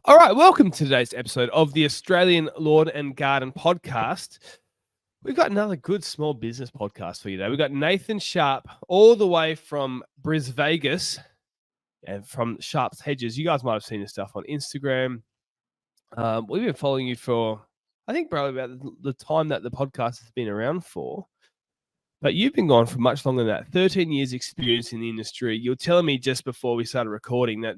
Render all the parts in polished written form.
All right, welcome to today's episode of the Australian Lawn and Garden Podcast. We've got another good small business podcast for you today. We've got Nathan Sharp all the way from Vegas and from Sharp's Hedges. You guys might have seen his stuff on Instagram. We've been following you for, I think, probably about the time that the podcast has been around for. But you've been gone for much longer than that. 13 years experience in the industry. You were telling me just before we started recording that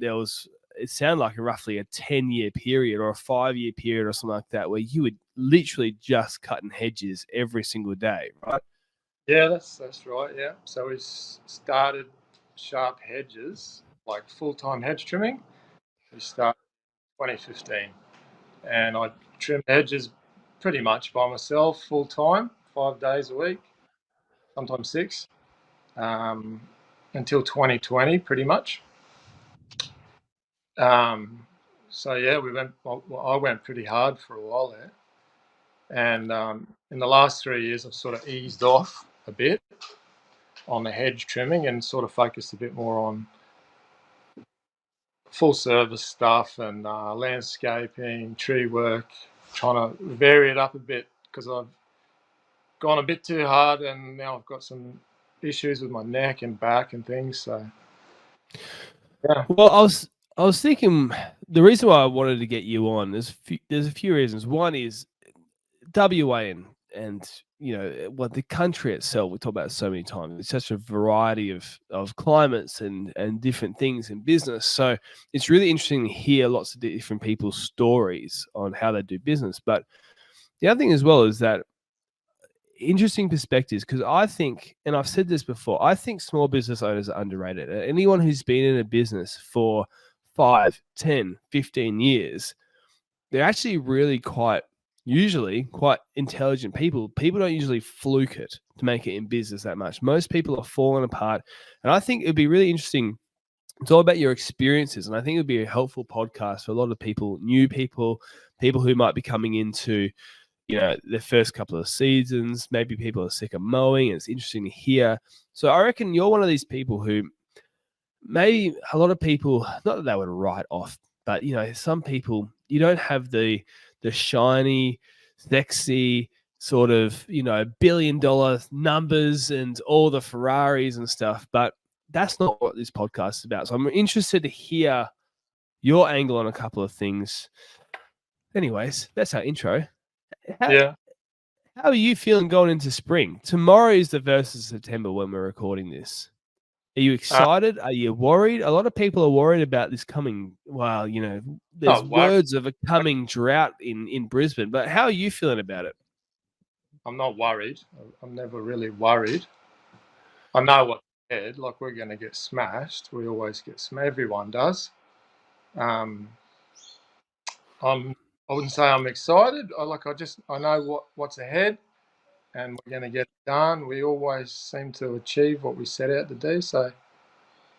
it sounded like roughly a 10-year period or a 5-year period or something like that, where you were literally just cutting hedges every single day, right? Yeah, that's right. Yeah. So we started Sharp Hedges, like full-time hedge trimming. We started in 2015, and I trimmed hedges pretty much by myself, full-time, 5 days a week, sometimes 6, until 2020, pretty much. So yeah, I went pretty hard for a while there, and in the last 3 years, I've sort of eased off a bit on the hedge trimming and sort of focused a bit more on full service stuff and landscaping, tree work, trying to vary it up a bit because I've gone a bit too hard and now I've got some issues with my neck and back and things. So yeah. Well, I was thinking the reason why I wanted to get you on there's a few reasons. One is WA and what the country itself, we talk about it so many times. It's such a variety of climates and different things in business. So it's really interesting to hear lots of different people's stories on how they do business. But the other thing as well is that interesting perspectives, because I think, and I've said this before, I think small business owners are underrated. Anyone who's been in a business for 5, 10, 15 years, they're actually really usually quite intelligent people. People don't usually fluke it to make it in business that much. Most people are falling apart. And I think it'd be really interesting. It's all about your experiences. And I think it would be a helpful podcast for a lot of people, new people who might be coming into, their first couple of seasons. Maybe people are sick of mowing. And it's interesting to hear. So I reckon you're one of these people who maybe a lot of people, not that they would write off, but some people, you don't have the shiny, sexy sort of $1 billion numbers and all the Ferraris and stuff, but that's not what this podcast is about. So I'm interested to hear your angle on a couple of things. Anyways, that's our intro. Yeah. How are you feeling going into spring? Tomorrow is the 1st of September when we're recording this. Are you excited? Are you worried? A lot of people are worried about this coming. Well, there's words of a coming drought in Brisbane. But how are you feeling about it? I'm not worried. I'm never really worried. I know what's ahead. Like, we're going to get smashed. We always get smashed. Everyone does. I wouldn't say I'm excited. I know what's ahead, and we're going to get it done. We always seem to achieve what we set out to do. So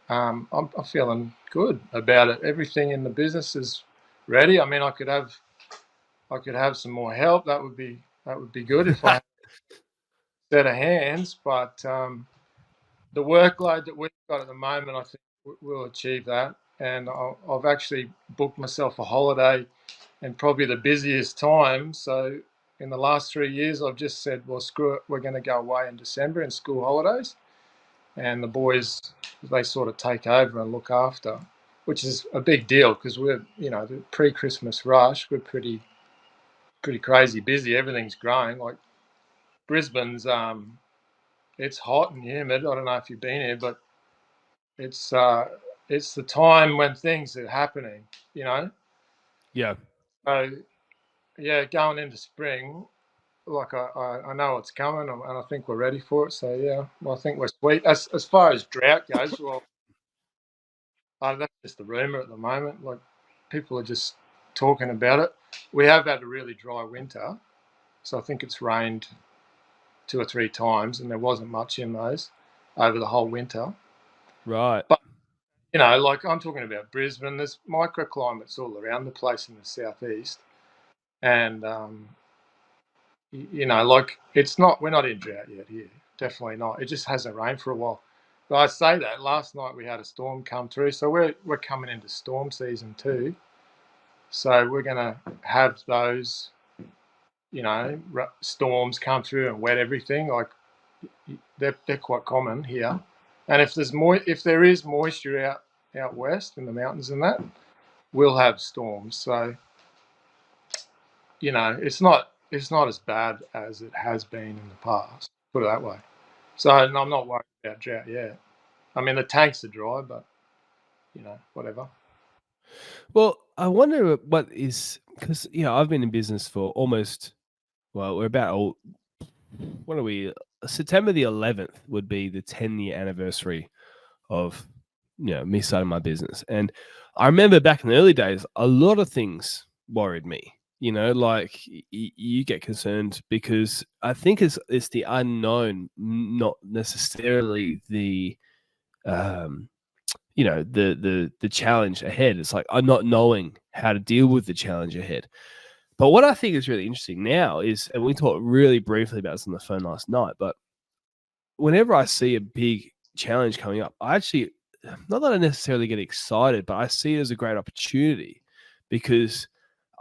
I'm feeling good about it. Everything in the business is ready. I mean, I could have some more help. That would be good if I had a set of hands. But the workload that we've got at the moment, I think we'll achieve that. And I've actually booked myself a holiday, and probably the busiest time. So in the last 3 years, I've just said, well, screw it, we're going to go away in December in school holidays. And the boys, they sort of take over and look after, which is a big deal because we're, the pre-Christmas rush, we're pretty crazy busy. Everything's growing. Like Brisbane's, it's hot and humid. I don't know if you've been here, but it's the time when things are happening, Yeah. So yeah, going into spring, like I know it's coming, and I think we're ready for it. So yeah, well, I think we're sweet. As far as drought goes, well, that's just the rumor at the moment. Like, people are just talking about it. We have had a really dry winter, so I think it's rained 2 or 3 times, and there wasn't much in those over the whole winter. Right. But like, I'm talking about Brisbane. There's microclimates all around the place in the southeast, and like, we're not in drought yet here. Definitely not. It just hasn't rained for a while. But I say that last night we had a storm come through, so we're coming into storm season too. So we're going to have those, storms come through and wet everything. Like they're quite common here. And if there is moisture out west in the mountains and that, we'll have storms. So it's not as bad as it has been in the past. Put it that way. So I'm not worried about drought yet. I mean, the tanks are dry, but whatever. Well, I wonder what is because I've been in business for almost we're about what are we? September the 11th would be the 10-year anniversary of me starting my business, and I remember back in the early days, a lot of things worried me. Like you get concerned because I think it's the unknown, not necessarily the the challenge ahead. It's like I'm not knowing how to deal with the challenge ahead. But what I think is really interesting now is, and we talked really briefly about this on the phone last night, but whenever I see a big challenge coming up, I actually, not that I necessarily get excited, but I see it as a great opportunity because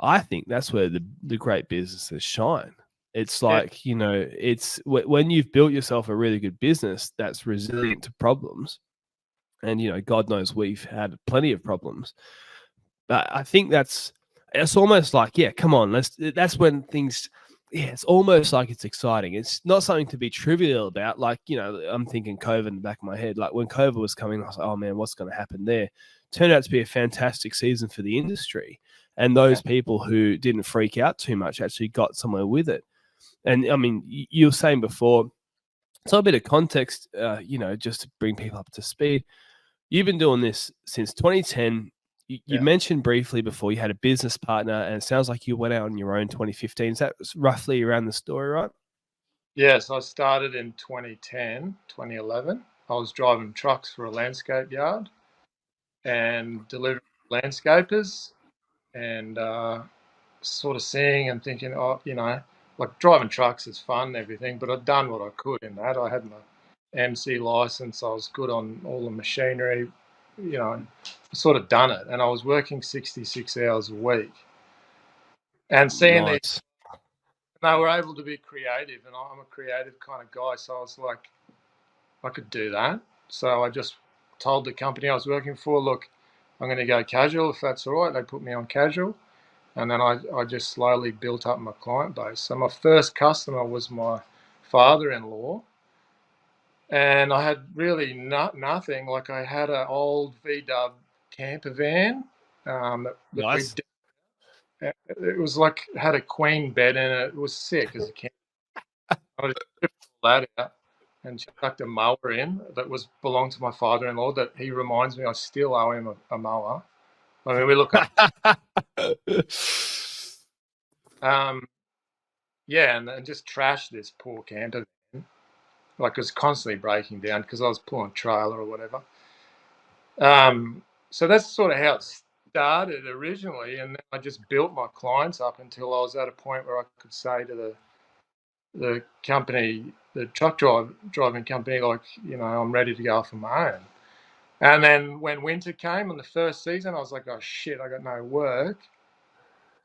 I think that's where the great businesses shine. It's Yeah, like, it's when you've built yourself a really good business that's resilient to problems, and God knows we've had plenty of problems. But I think it's almost like, yeah, come on, that's when things, yeah, it's almost like it's exciting. It's not something to be trivial about. Like, I'm thinking COVID in the back of my head. Like when COVID was coming, I was like, oh man, what's going to happen there? Turned out to be a fantastic season for the industry. And yeah, those people who didn't freak out too much actually got somewhere with it. And I mean, you were saying before, so a bit of context, just to bring people up to speed. You've been doing this since 2010. You yeah. mentioned briefly before you had a business partner, and it sounds like you went out on your own 2015. Is that roughly around the story, right? Yes, I started in 2010, 2011. I was driving trucks for a landscape yard and delivering landscapers and sort of seeing and thinking, oh, like driving trucks is fun and everything, but I'd done what I could in that. I had my MC license. I was good on all the machinery, sort of done it. And I was working 66 hours a week and seeing these, Nice. they were able to be creative. And I'm a creative kind of guy. So I was like, I could do that. So I just told the company I was working for, look, I'm going to go casual if that's all right. They put me on casual. And then I just slowly built up my client base. So my first customer was my father-in-law. And I had really nothing. Like I had an old VW camper van that we Nice. did. It was like had a queen bed in it. It was sick as a camper. I just stripped all that out and chucked a mower in that was belonged to my father-in-law. That he reminds me I still owe him a mower. I mean, we look up. Um, yeah, and just trashed this poor camper van. Like it was constantly breaking down because I was pulling a trailer or whatever. So that's sort of how it started originally, and then I just built my clients up until I was at a point where I could say to the company, the driving company, like, I'm ready to go off on my own. And then when winter came in the first season, I was like, oh shit, I got no work.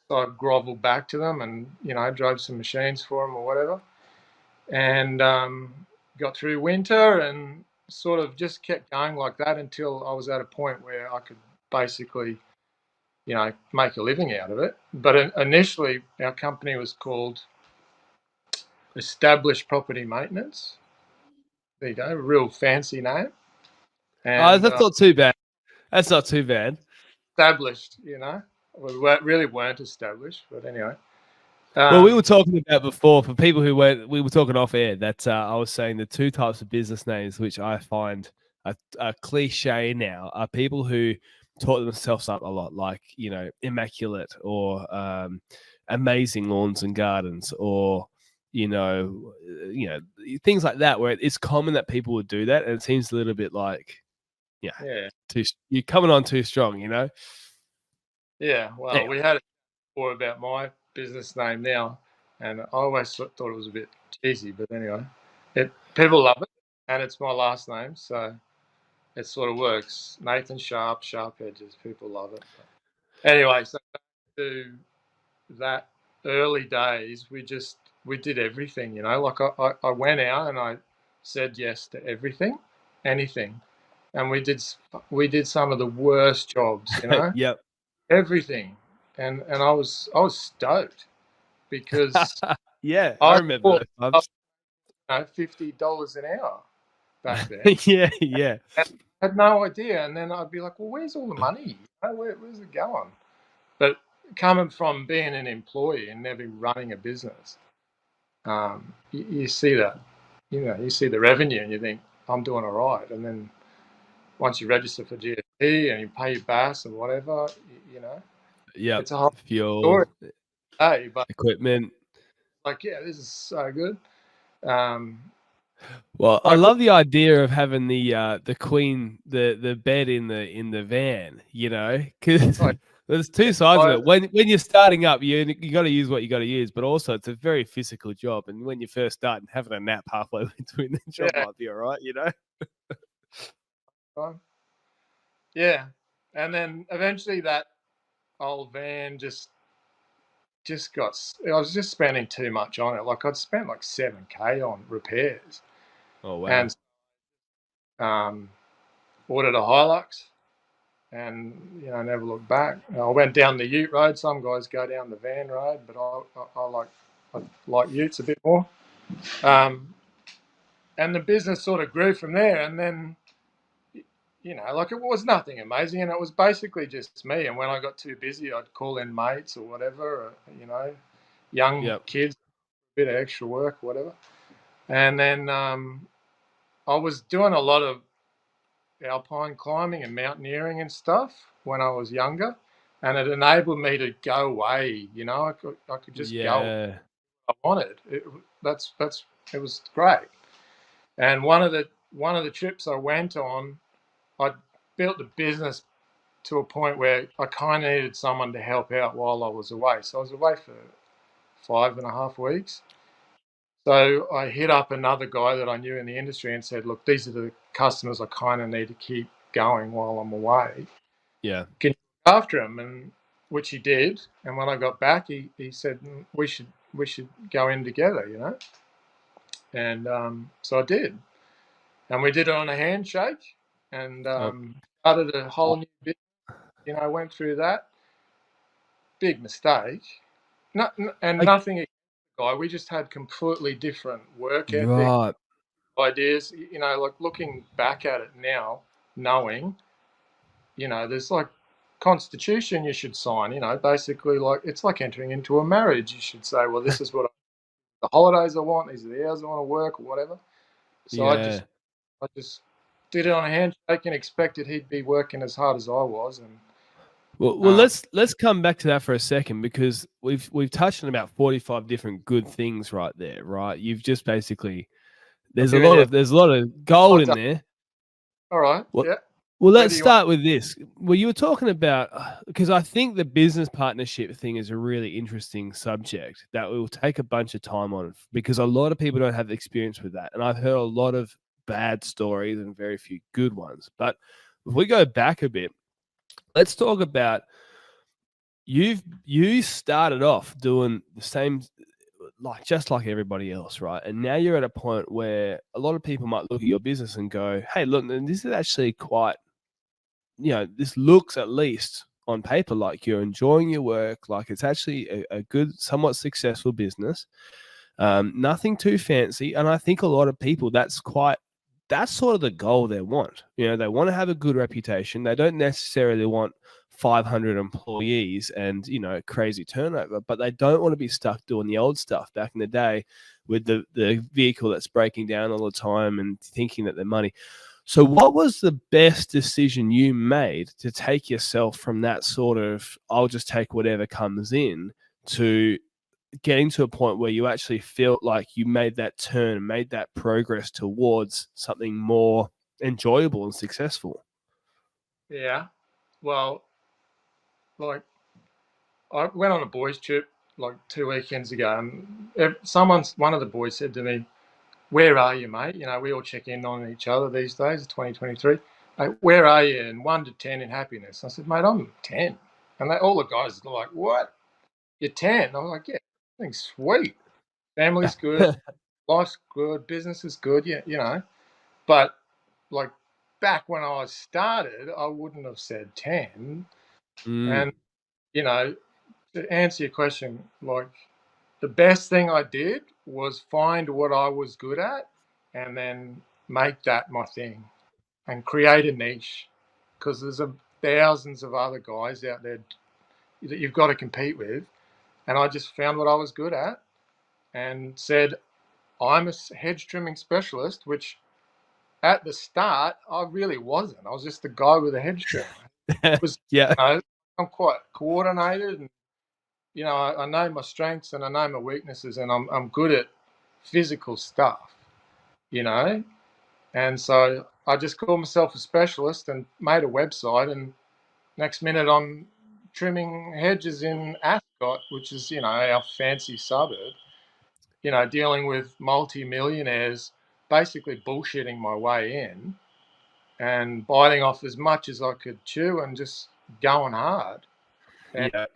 So I groveled back to them and, drove some machines for them or whatever. And got through winter and sort of just kept going like that until I was at a point where I could basically, make a living out of it. But initially, our company was called Established Property Maintenance. There you go, real fancy name. Oh, And that's not too bad. That's not too bad. established, we really weren't established, but anyway. Well, we were Um, talking about before for people who we were talking off air that I was saying the two types of business names which I find a cliche now are people who taught themselves up a lot, like immaculate or amazing lawns and gardens, or things like that, where it's common that people would do that, and it seems a little bit like yeah, you're coming on too strong, yeah. Well, Anyway. we had it before about my business name now, and I always thought it was a bit cheesy, but anyway, people love it, and it's my last name, so it sort of works. Nathan Sharp, Sharp Edges. People love it. Anyway, so to that early days, we did everything, you know. Like I went out and I said yes to everything, anything, and we did some of the worst jobs, you know, Yep. everything, and I was stoked because Yeah, I I remember thought those I times. $50 an hour back then. Yeah, yeah, And I had no idea, and then I'd be like, "Well, where's all the money? You know, where's it going?" But coming from being an employee and never running a business, you see that, you know, you see the revenue and you think, I'm doing all right. And then once you register for GST and you pay your BAS and whatever, you know, yep. it's a whole story. Fuel, Hey, but equipment. like, yeah, this is so good. Um, Well, I like, love the idea of having the queen, the bed in the van, you know, because like, there's two yeah, sides of it. When you're starting up, you got to use what you got to use, but also it's a very physical job. And when you first start and having a nap halfway between the job yeah, might be all right, you know. yeah. And then eventually that old van just got. I was just spending too much on it. Like I'd spent like 7K on repairs, Oh wow. and um, ordered a Hilux, and you know never looked back. I went down the Ute road. Some guys go down the van road, but I like Utes a bit more. Um, and the business sort of grew from there. And then you know, like it was nothing amazing, and it was basically just me. And when I got too busy, I'd call in mates or whatever, or, you know, young Yep. kids, a bit of extra work, whatever. And then I was doing a lot of alpine climbing and mountaineering and stuff when I was younger, and it enabled me to go away. You know, I could just go Yeah. if I wanted. That's it was great. And one of the trips I went on, I built the business to a point where I kind of needed someone to help out while I was away. So I was away for 5.5 weeks. So I hit up another guy that I knew in the industry and said, "Look, these are the customers I kind of need to keep going while I'm away. Yeah. Can you look after him?" And which he did. And when I got back, he said, we should go in together, you know. And so I did, and we did it on a handshake, and Oh, started a whole new business. You know, went through that big mistake. No, and I, nothing against the guy. We just had completely different work ethic right. ideas. You know, like looking back at it now, knowing, you know, there's like constitution you should sign. You know, basically like it's like entering into a marriage. You should say, well, this is what the holidays I want. These are the hours I want to work, or whatever. So Yeah. I just did it on a handshake and expected he'd be working as hard as I was. And Well, um, let's come back to that for a second because we've touched on about 45 different good things right there, right? You've just basically I've given you there's a lot of gold well in done. there. All right, Well, yeah. well, Where let's do you want? start with this. Well, you were talking about because I think the business partnership thing is a really interesting subject that we will take a bunch of time on because a lot of people don't have experience with that, and I've heard a lot of bad stories and very few good ones. But if we go back a bit, let's talk about you started off doing the same like just like everybody else, right? And now you're at a point where a lot of people might look at your business and go, "Hey, look, this is actually quite, you know, this looks at least on paper like you're enjoying your work, like it's actually a good, somewhat successful business. Nothing too fancy." And I think a lot of people that's sort of the goal they want. You know, they want to have a good reputation. They don't necessarily want 500 employees and, you know, crazy turnover, but they don't want to be stuck doing the old stuff back in the day with the vehicle that's breaking down all the time and thinking that they're money. So, what was the best decision you made to take yourself from that sort of, I'll just take whatever comes in, to getting to a point where you actually felt like you made that turn, made that progress towards something more enjoyable and successful? Yeah. Well, like I went on a boys' trip like 2 weekends ago, and one of the boys said to me, "Where are you, mate?" You know, we all check in on each other these days, 2023. Like, where are you in 1 to 10 in happiness? I said, "Mate, I'm 10. And all the guys are like, "What? You're 10?" I'm like, "Yeah, everything's sweet. Family's good, life's good, business is good." Yeah, But like back when I started, I wouldn't have said 10. Mm. And you know, to answer your question, like the best thing I did was find what I was good at and then make that my thing and create a niche because there's thousands of other guys out there that you've got to compete with. And I just found what I was good at and said, I'm a hedge trimming specialist, which at the start I really wasn't. I was just a guy with a hedge trimmer. It was, Yeah. I'm quite coordinated and I know my strengths and I know my weaknesses, and I'm good at physical stuff, you know. And so I just called myself a specialist and made a website, and next minute I'm trimming hedges in Ascot, which is our fancy suburb. Dealing with multi-millionaires, basically bullshitting my way in and biting off as much as I could chew and just going hard and Yeah.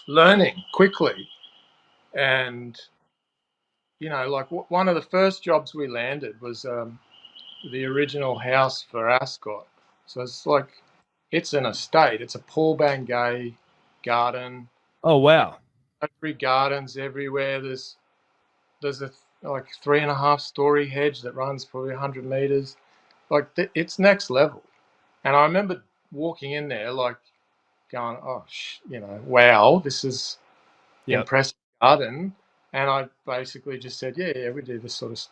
learning quickly. And like one of the first jobs we landed was the original house for Ascot. So it's an estate. It's a Paul Bangay garden. Oh, You wow. Every gardens everywhere. There's a like 3.5-story hedge that runs probably 100 meters. Like it's next level. And I remember walking in there like going, oh, wow, this is Yep. impressive garden. And I basically just said, yeah, we do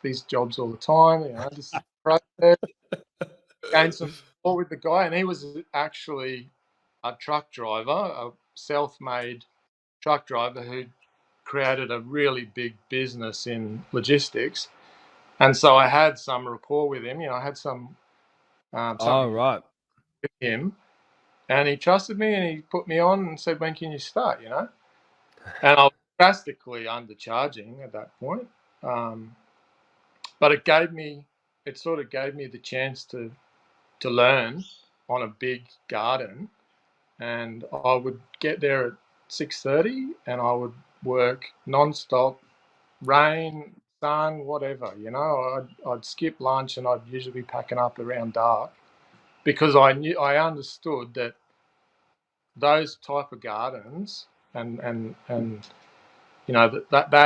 these jobs all the time. This is the process. Gained some rapport with the guy, and he was actually a truck driver, a self-made truck driver who created a really big business in logistics. And so I had some rapport with him. I had Oh, something right. with him, and he trusted me, and he put me on and said, "When can you start?" And I was drastically undercharging at that point, but it sort of gave me the chance to learn on a big garden. And I would get there at 6:30, and I would work non-stop, rain, sun, whatever. I'd skip lunch, and I'd usually be packing up around dark because I understood that those type of gardens and that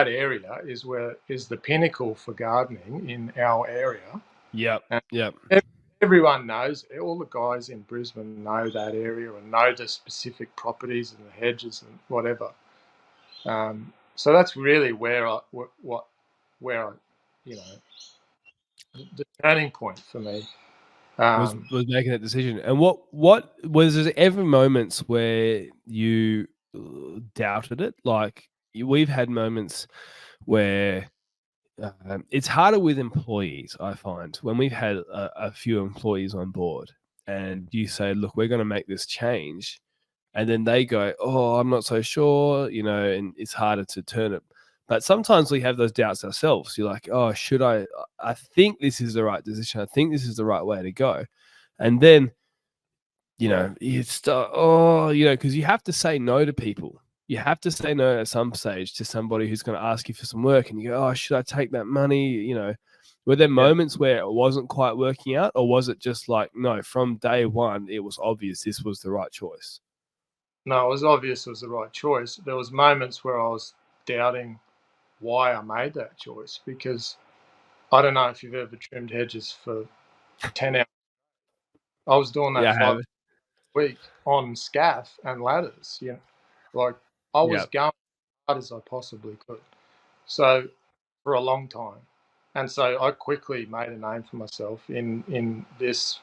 area is the pinnacle for gardening in our area. Yep. And Yep. everyone knows, all the guys in Brisbane know that area and know the specific properties and the hedges and whatever. So that's really where I, you know, the turning point for me. Was Um, was making that decision. And what was there ever moments where you doubted it? Like we've had moments where it's harder with employees. I find when we've had a few employees on board, and you say, "Look, we're going to make this change," and then they go, "Oh, I'm not so sure," and it's harder to turn it. But sometimes we have those doubts ourselves. You're like, "Oh, should I? I think this is the right decision. I think this is the right way to go." And then you start, because you have to say no to people. You have to say no at some stage to somebody who's going to ask you for some work, and you go, "Oh, should I take that money?" Were there yeah, moments where it wasn't quite working out, or was it just like, no, from day one, it was obvious this was the right choice? no, it was obvious it was the right choice. There was moments where I was doubting why I made that choice because I don't know if you've ever trimmed hedges for 10 hours. I was doing Yeah, that I 5 have. days a week on scaff and ladders. Like I Yeah. was going as hard as I possibly could. So for a long time. And so I quickly made a name for myself in this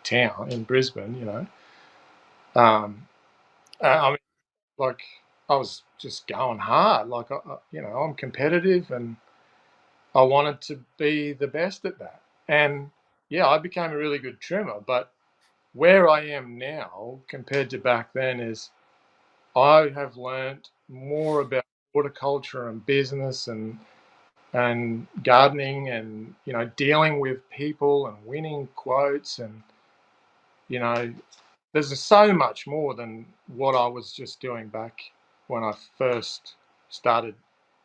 town in Brisbane. I mean, like I was just going hard. Like I'm competitive, and I wanted to be the best at that. And yeah, I became a really good trimmer. But where I am now compared to back then is I have learned more about horticulture and business and gardening and dealing with people and winning quotes and you know there's so much more than what I was just doing back when I first started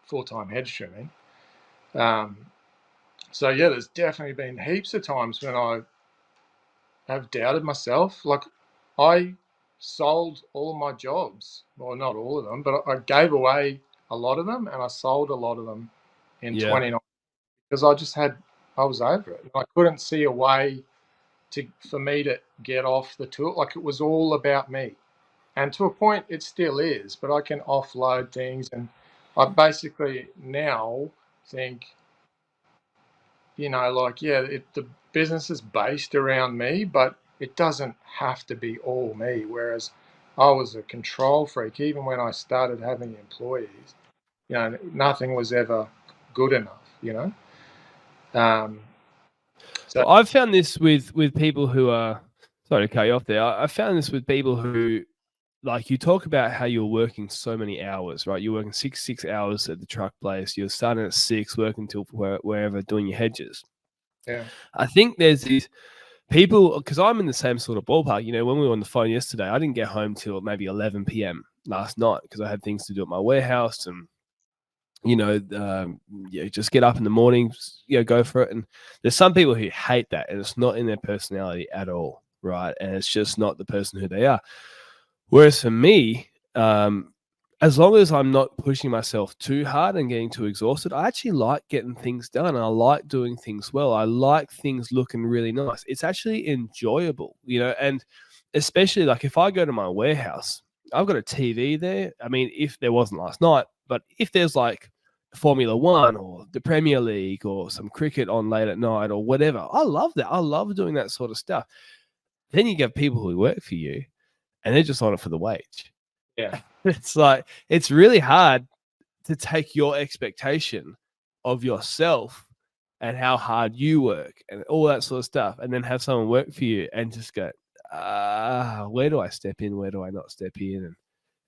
full-time hedge trimming. So yeah, there's definitely been heaps of times when I have doubted myself. Like I sold all of my jobs. Well, not all of them, but I gave away a lot of them and I sold a lot of them in Yeah. 29 because I was over it. I couldn't see a way for me to get off the tool. Like it was all about me. And to a point it still is, but I can offload things and I basically now think, like, yeah, the business is based around me, but it doesn't have to be all me. Whereas I was a control freak, even when I started having employees, nothing was ever good enough. Um, so, Well, I've found this with people who are, sorry to cut you off there. I found this with people who, like, you talk about how you're working so many hours, right? You're working six hours at the truck place. You're starting at 6, working till wherever, doing your hedges. yeah, I think there's these people, because I'm in the same sort of ballpark. When we were on the phone yesterday, I didn't get home till maybe 11 p.m. last night because I had things to do at my warehouse and just get up in the morning, go for it. And there's some people who hate that, and it's not in their personality at all, right? And it's just not the person who they are. Whereas for me, as long as I'm not pushing myself too hard and getting too exhausted, I actually like getting things done. And I like doing things well. I like things looking really nice. It's actually enjoyable, and especially like if I go to my warehouse, I've got a TV there. I mean, if there wasn't last night, but if there's like Formula One or the Premier League or some cricket on late at night or whatever, I love that. I love doing that sort of stuff. Then you get people who work for you and they're just on it for the wage. yeah, It's like, it's really hard to take your expectation of yourself and how hard you work and all that sort of stuff, and then have someone work for you and just go, where do I step in? Where do I not step in?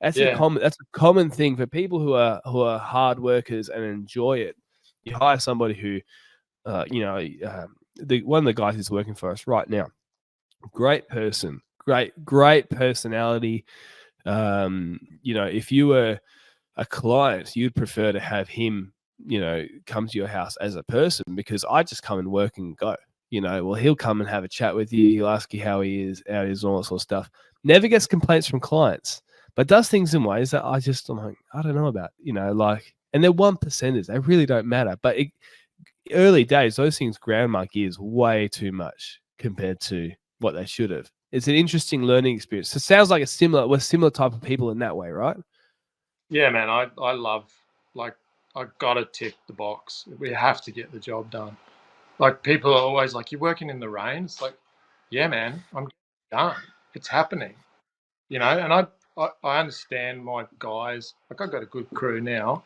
And yeah, that's a common thing for people who are hard workers and enjoy it. You hire somebody who, one of the guys who's working for us right now, great person, great personality. If you were a client, you'd prefer to have him, come to your house as a person, because I just come and work and go. Well, he'll come and have a chat with you. He'll ask you how he is, all that sort of stuff. Never gets complaints from clients, but does things in ways that I'm like, I don't know about, and they're 1%ers. They really don't matter. But early days, those things ground my gears way too much compared to what they should have. It's an interesting learning experience. So it sounds like we're similar type of people in that way, right? yeah, man. I love, like, I gotta tick the box. We have to get the job done. Like people are always like, "You're working in the rain." It's like, yeah, man, I'm done. It's happening. And I understand my guys. Like I've got a good crew now,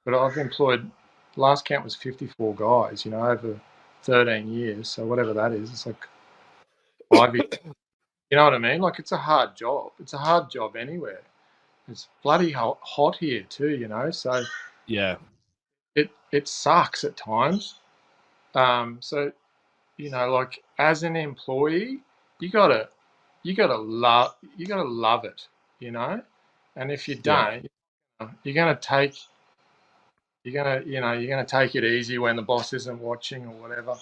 but I've employed, last count was 54 guys, over 13 years. So whatever that is, it's like 5 years. You know what I mean? Like it's a hard job. It's a hard job anywhere. It's bloody hot here too, so Yeah. it sucks at times. So like as an employee, you gotta love it, and if you Yeah. don't, you're gonna take you're gonna take it easy when the boss isn't watching or whatever.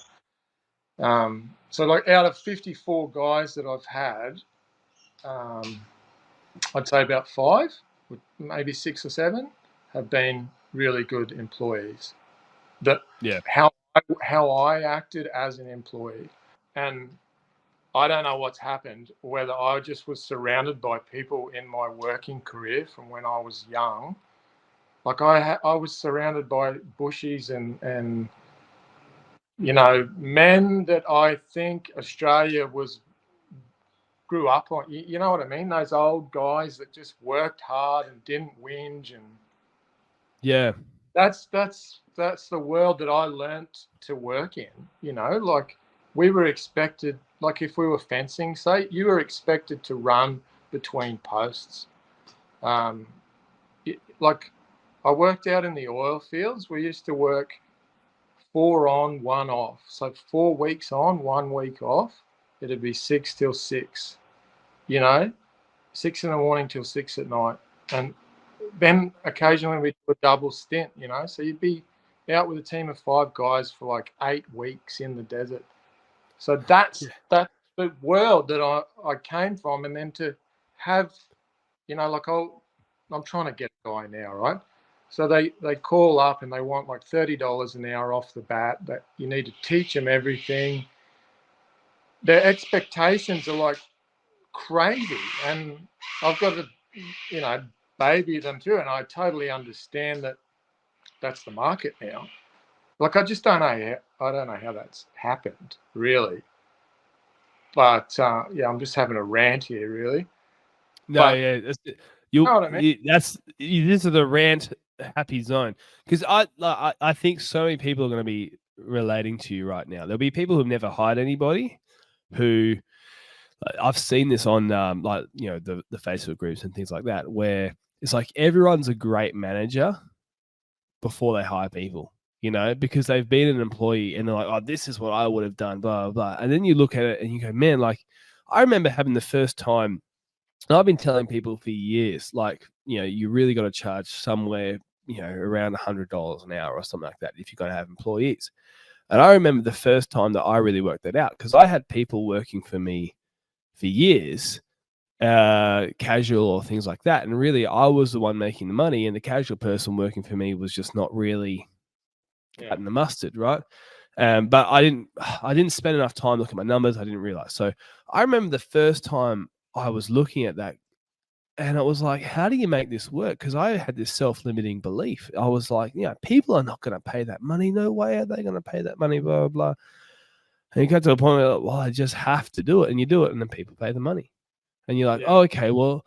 So like out of 54 guys that I've had, I'd say about 5, maybe 6 or 7, have been really good employees. That Yeah. how I acted as an employee, and I don't know what's happened. Whether I just was surrounded by people in my working career from when I was young. Like I was surrounded by bushies and men that I think Australia grew up on. You know what I mean? Those old guys that just worked hard and didn't whinge, and Yeah. that's the world that I learnt to work in. Like we were expected, like if we were fencing, say, you were expected to run between posts. Um, like I worked out in the oil fields. We used to work 4 on, 1 off. So 4 weeks on, 1 week off. It'd be 6 till 6. 6 a.m. till 6 at night. And then occasionally we do a double stint, so you'd be out with a team of 5 guys for like 8 weeks in the desert. So that's the world that I came from. And then to have, like I'm trying to get a guy now, right? So they call up and they want like $30 an hour off the bat. That you need to teach them everything. Their expectations are like crazy, and I've got to, baby them through. And I totally understand that that's the market now. Like I just don't know. I don't know how that's happened, really. But I'm just having a rant here, really. No, But yeah, that's it. you know what I mean? This is the rant happy zone, because I think so many people are going to be relating to you right now. There'll be people who've never hired anybody, who I've seen this on the Facebook groups and things like that, where it's like everyone's a great manager before they hire people, because they've been an employee and they're like, oh, this is what I would have done, blah, blah, blah. And then you look at it and you go, man, like I remember having the first time, and I've been telling people for years, like, you really got to charge somewhere, around $100 an hour or something like that if you're going to have employees. And I remember the first time that I really worked that out, because I had people working for me for years, casual or things like that. And really, I was the one making the money, and the casual person working for me was just not really cutting the mustard, right? But I didn't spend enough time looking at my numbers. I didn't realize. So I remember the first time I was looking at that, and it was like, how do you make this work? Because I had this self-limiting belief. I was like, people are not going to pay that money. No way are they going to pay that money, blah, blah, blah. And you get to a point where, well, I just have to do it. And you do it, and then people pay the money. And you're like, oh, okay, well,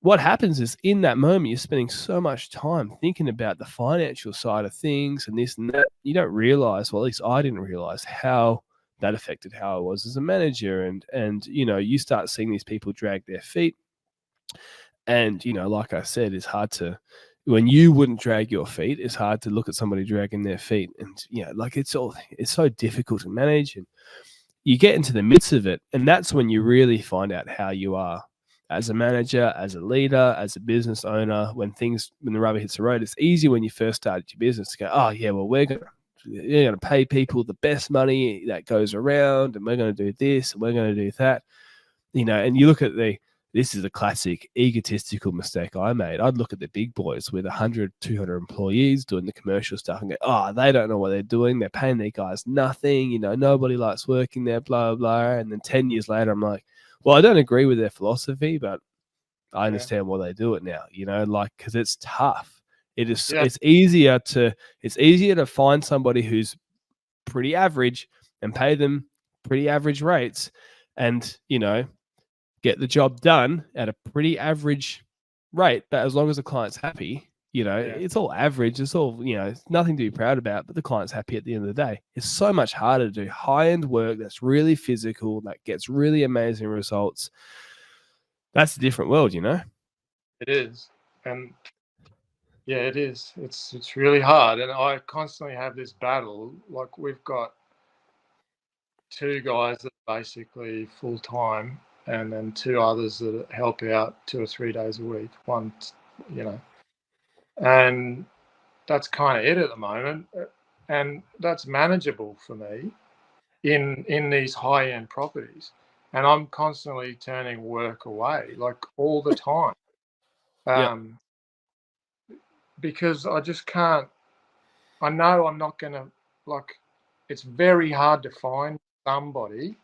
what happens is in that moment, you're spending so much time thinking about the financial side of things and this and that. You don't realize, well, at least I didn't realize how that affected how I was as a manager. And you start seeing these people drag their feet. And, like I said, it's hard to, when you wouldn't drag your feet, it's hard to look at somebody dragging their feet. And, like it's so difficult to manage. And you get into the midst of it. And that's when you really find out how you are as a manager, as a leader, as a business owner. When the rubber hits the road, it's easy when you first started your business to go, oh, yeah, well, you're going to pay people the best money that goes around, and we're going to do this, and we're going to do that. And you look at this is a classic egotistical mistake I made. I'd look at the big boys with 100, 200 employees doing the commercial stuff and go, oh, they don't know what they're doing. They're paying their guys nothing. Nobody likes working there, blah, blah. And then 10 years later, I'm like, well, I don't agree with their philosophy, but I understand why they do it now, because it's tough. It's easier to find somebody who's pretty average and pay them pretty average rates and, get the job done at a pretty average rate. But as long as the client's happy, it's all average. It's all, it's nothing to be proud about, but the client's happy at the end of the day. It's so much harder to do high-end work that's really physical, that gets really amazing results. That's a different world, It is. And yeah, it is. It's really hard. And I constantly have this battle. Like we've got 2 guys that are basically full-time, and then 2 others that help out 2 or 3 days a week. One, and that's kind of it at the moment. And that's manageable for me in these high-end properties. And I'm constantly turning work away, like all the time. Because I just can't. I know I'm not going to, like, it's very hard to find somebody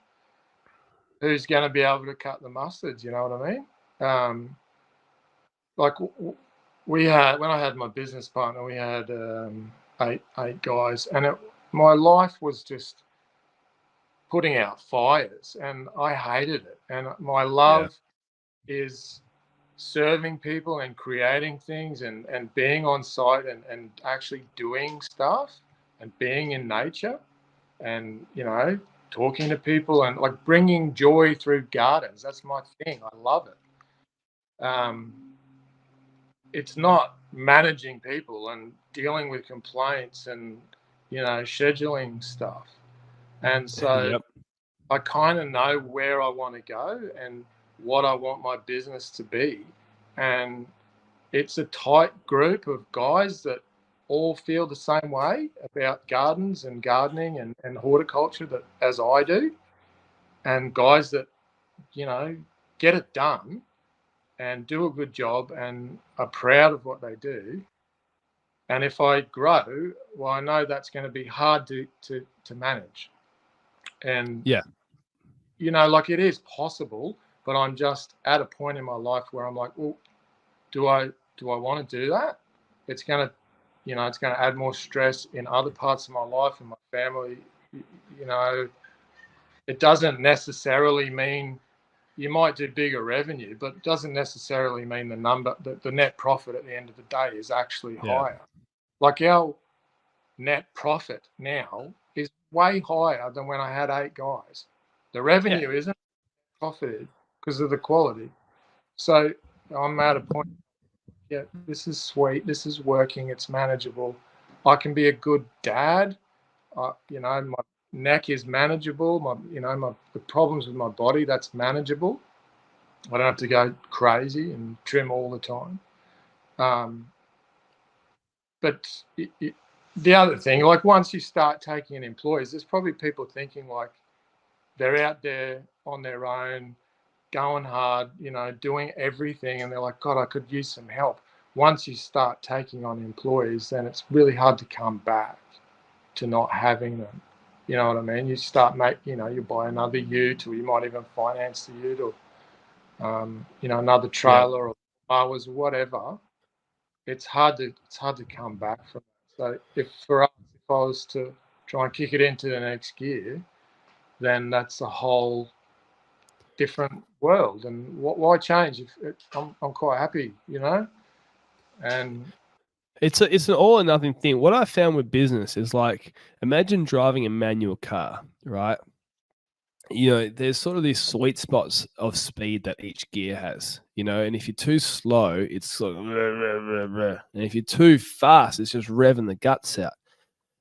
who's going to be able to cut the mustard. You know what I mean? Like we had, when I had my business partner, we had 8 guys, and my life was just putting out fires, and I hated it. And my love is serving people and creating things and being on site and actually doing stuff and being in nature and, talking to people and like bringing joy through gardens. That's my thing. I love it. It's not managing people and dealing with complaints and, scheduling stuff. And so I kind of know where I want to go, and what I want my business to be. And it's a tight group of guys that all feel the same way about gardens and gardening and horticulture that as I do, and guys that, you know, get it done and do a good job and are proud of what they do. And if I grow, well, I know that's going to be hard to manage. And, Yeah. you know, like it is possible, but I'm just at a point in my life where I'm like, well, do I want to do that? It's going to, you know, it's going to add more stress in other parts of my life and my family. You know, it doesn't necessarily mean you might do bigger revenue, but it doesn't necessarily mean the net profit at the end of the day is actually Yeah. higher. Like our net profit now is way higher than when I had 8 guys. The Yeah. revenue isn't profited because of the quality. So I'm at a point, yeah, this is sweet. This is working. It's manageable. I can be a good dad. You know, my neck is manageable. The problems with my body, that's manageable. I don't have to go crazy and trim all the time. But the other thing, like once you start taking in employees, there's probably people thinking like they're out there on their own, going hard, you know, doing everything, and they're like, God, I could use some help. Once you start taking on employees, then it's really hard to come back to not having them. You know what I mean? You start you buy another ute, or you might even finance the ute, or you know, another Yeah. trailer or mowers, whatever. It's hard to come back from that. So if for us, if I was to try and kick it into the next gear, then that's a whole different world. And why change? I'm quite happy, you know. And It's an all or nothing thing. What I found with business is like, imagine driving a manual car, right? You know, there's sort of these sweet spots of speed that each gear has, you know, and if you're too slow, it's sort of, and if you're too fast, it's just revving the guts out.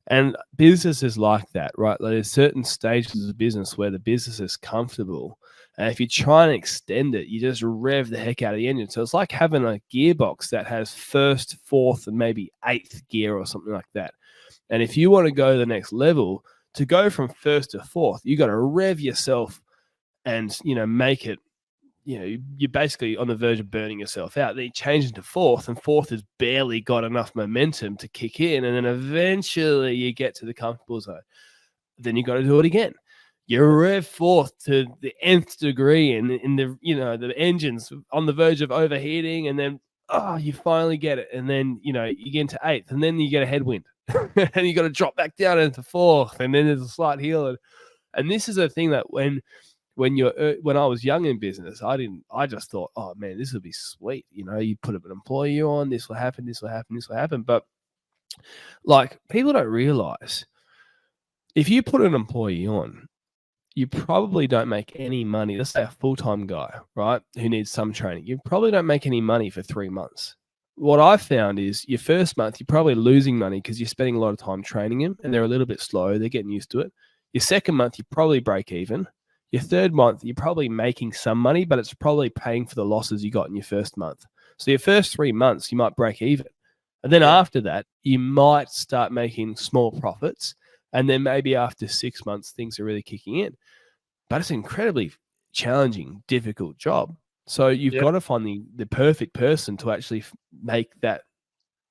And business is like that, right? Like there's certain stages of business where the business is comfortable. And if you try and extend it, you just rev the heck out of the engine. So it's like having a gearbox that has first, fourth, and maybe eighth gear or something like that. And if you want to go to the next level, to go from first to fourth, you got to rev yourself and, you know, make it, you know, you're basically on the verge of burning yourself out. Then you change into fourth, and fourth has barely got enough momentum to kick in. And then eventually you get to the comfortable zone. Then you got to do it again. You rev fourth to the nth degree, and in the, you know, the engine's on the verge of overheating, and then you finally get it, and then, you know, you get into eighth, and then you get a headwind, and you got to drop back down into fourth, and then there's a slight heel, and this is a thing that when I was young in business, I just thought, oh man, this would be sweet, you know, you put an employee on, this will happen, this will happen, this will happen, but like people don't realize if you put an employee on, you probably don't make any money. Let's say a full-time guy, right, who needs some training. You probably don't make any money for 3 months. What I found is your first month, you're probably losing money because you're spending a lot of time training them and they're a little bit slow. They're getting used to it. Your second month, you probably break even. Your third month, you're probably making some money, but it's probably paying for the losses you got in your first month. So your first 3 months, you might break even. And then after that, you might start making small profits. And then maybe after 6 months, things are really kicking in. But it's an incredibly challenging, difficult job. So you've got to find the perfect person to actually make that.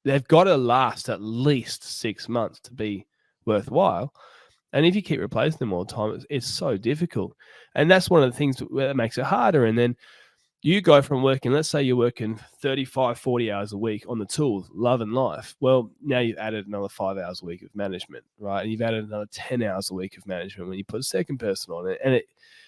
They've got to last at least 6 months to be worthwhile. And if you keep replacing them all the time, it's so difficult. And that's one of the things that makes it harder. And then you go from working, let's say you're working 35, 40 hours a week on the tools, love and life. Well, now you've added another 5 hours a week of management, right? And you've added another 10 hours a week of management when you put a second person on it. And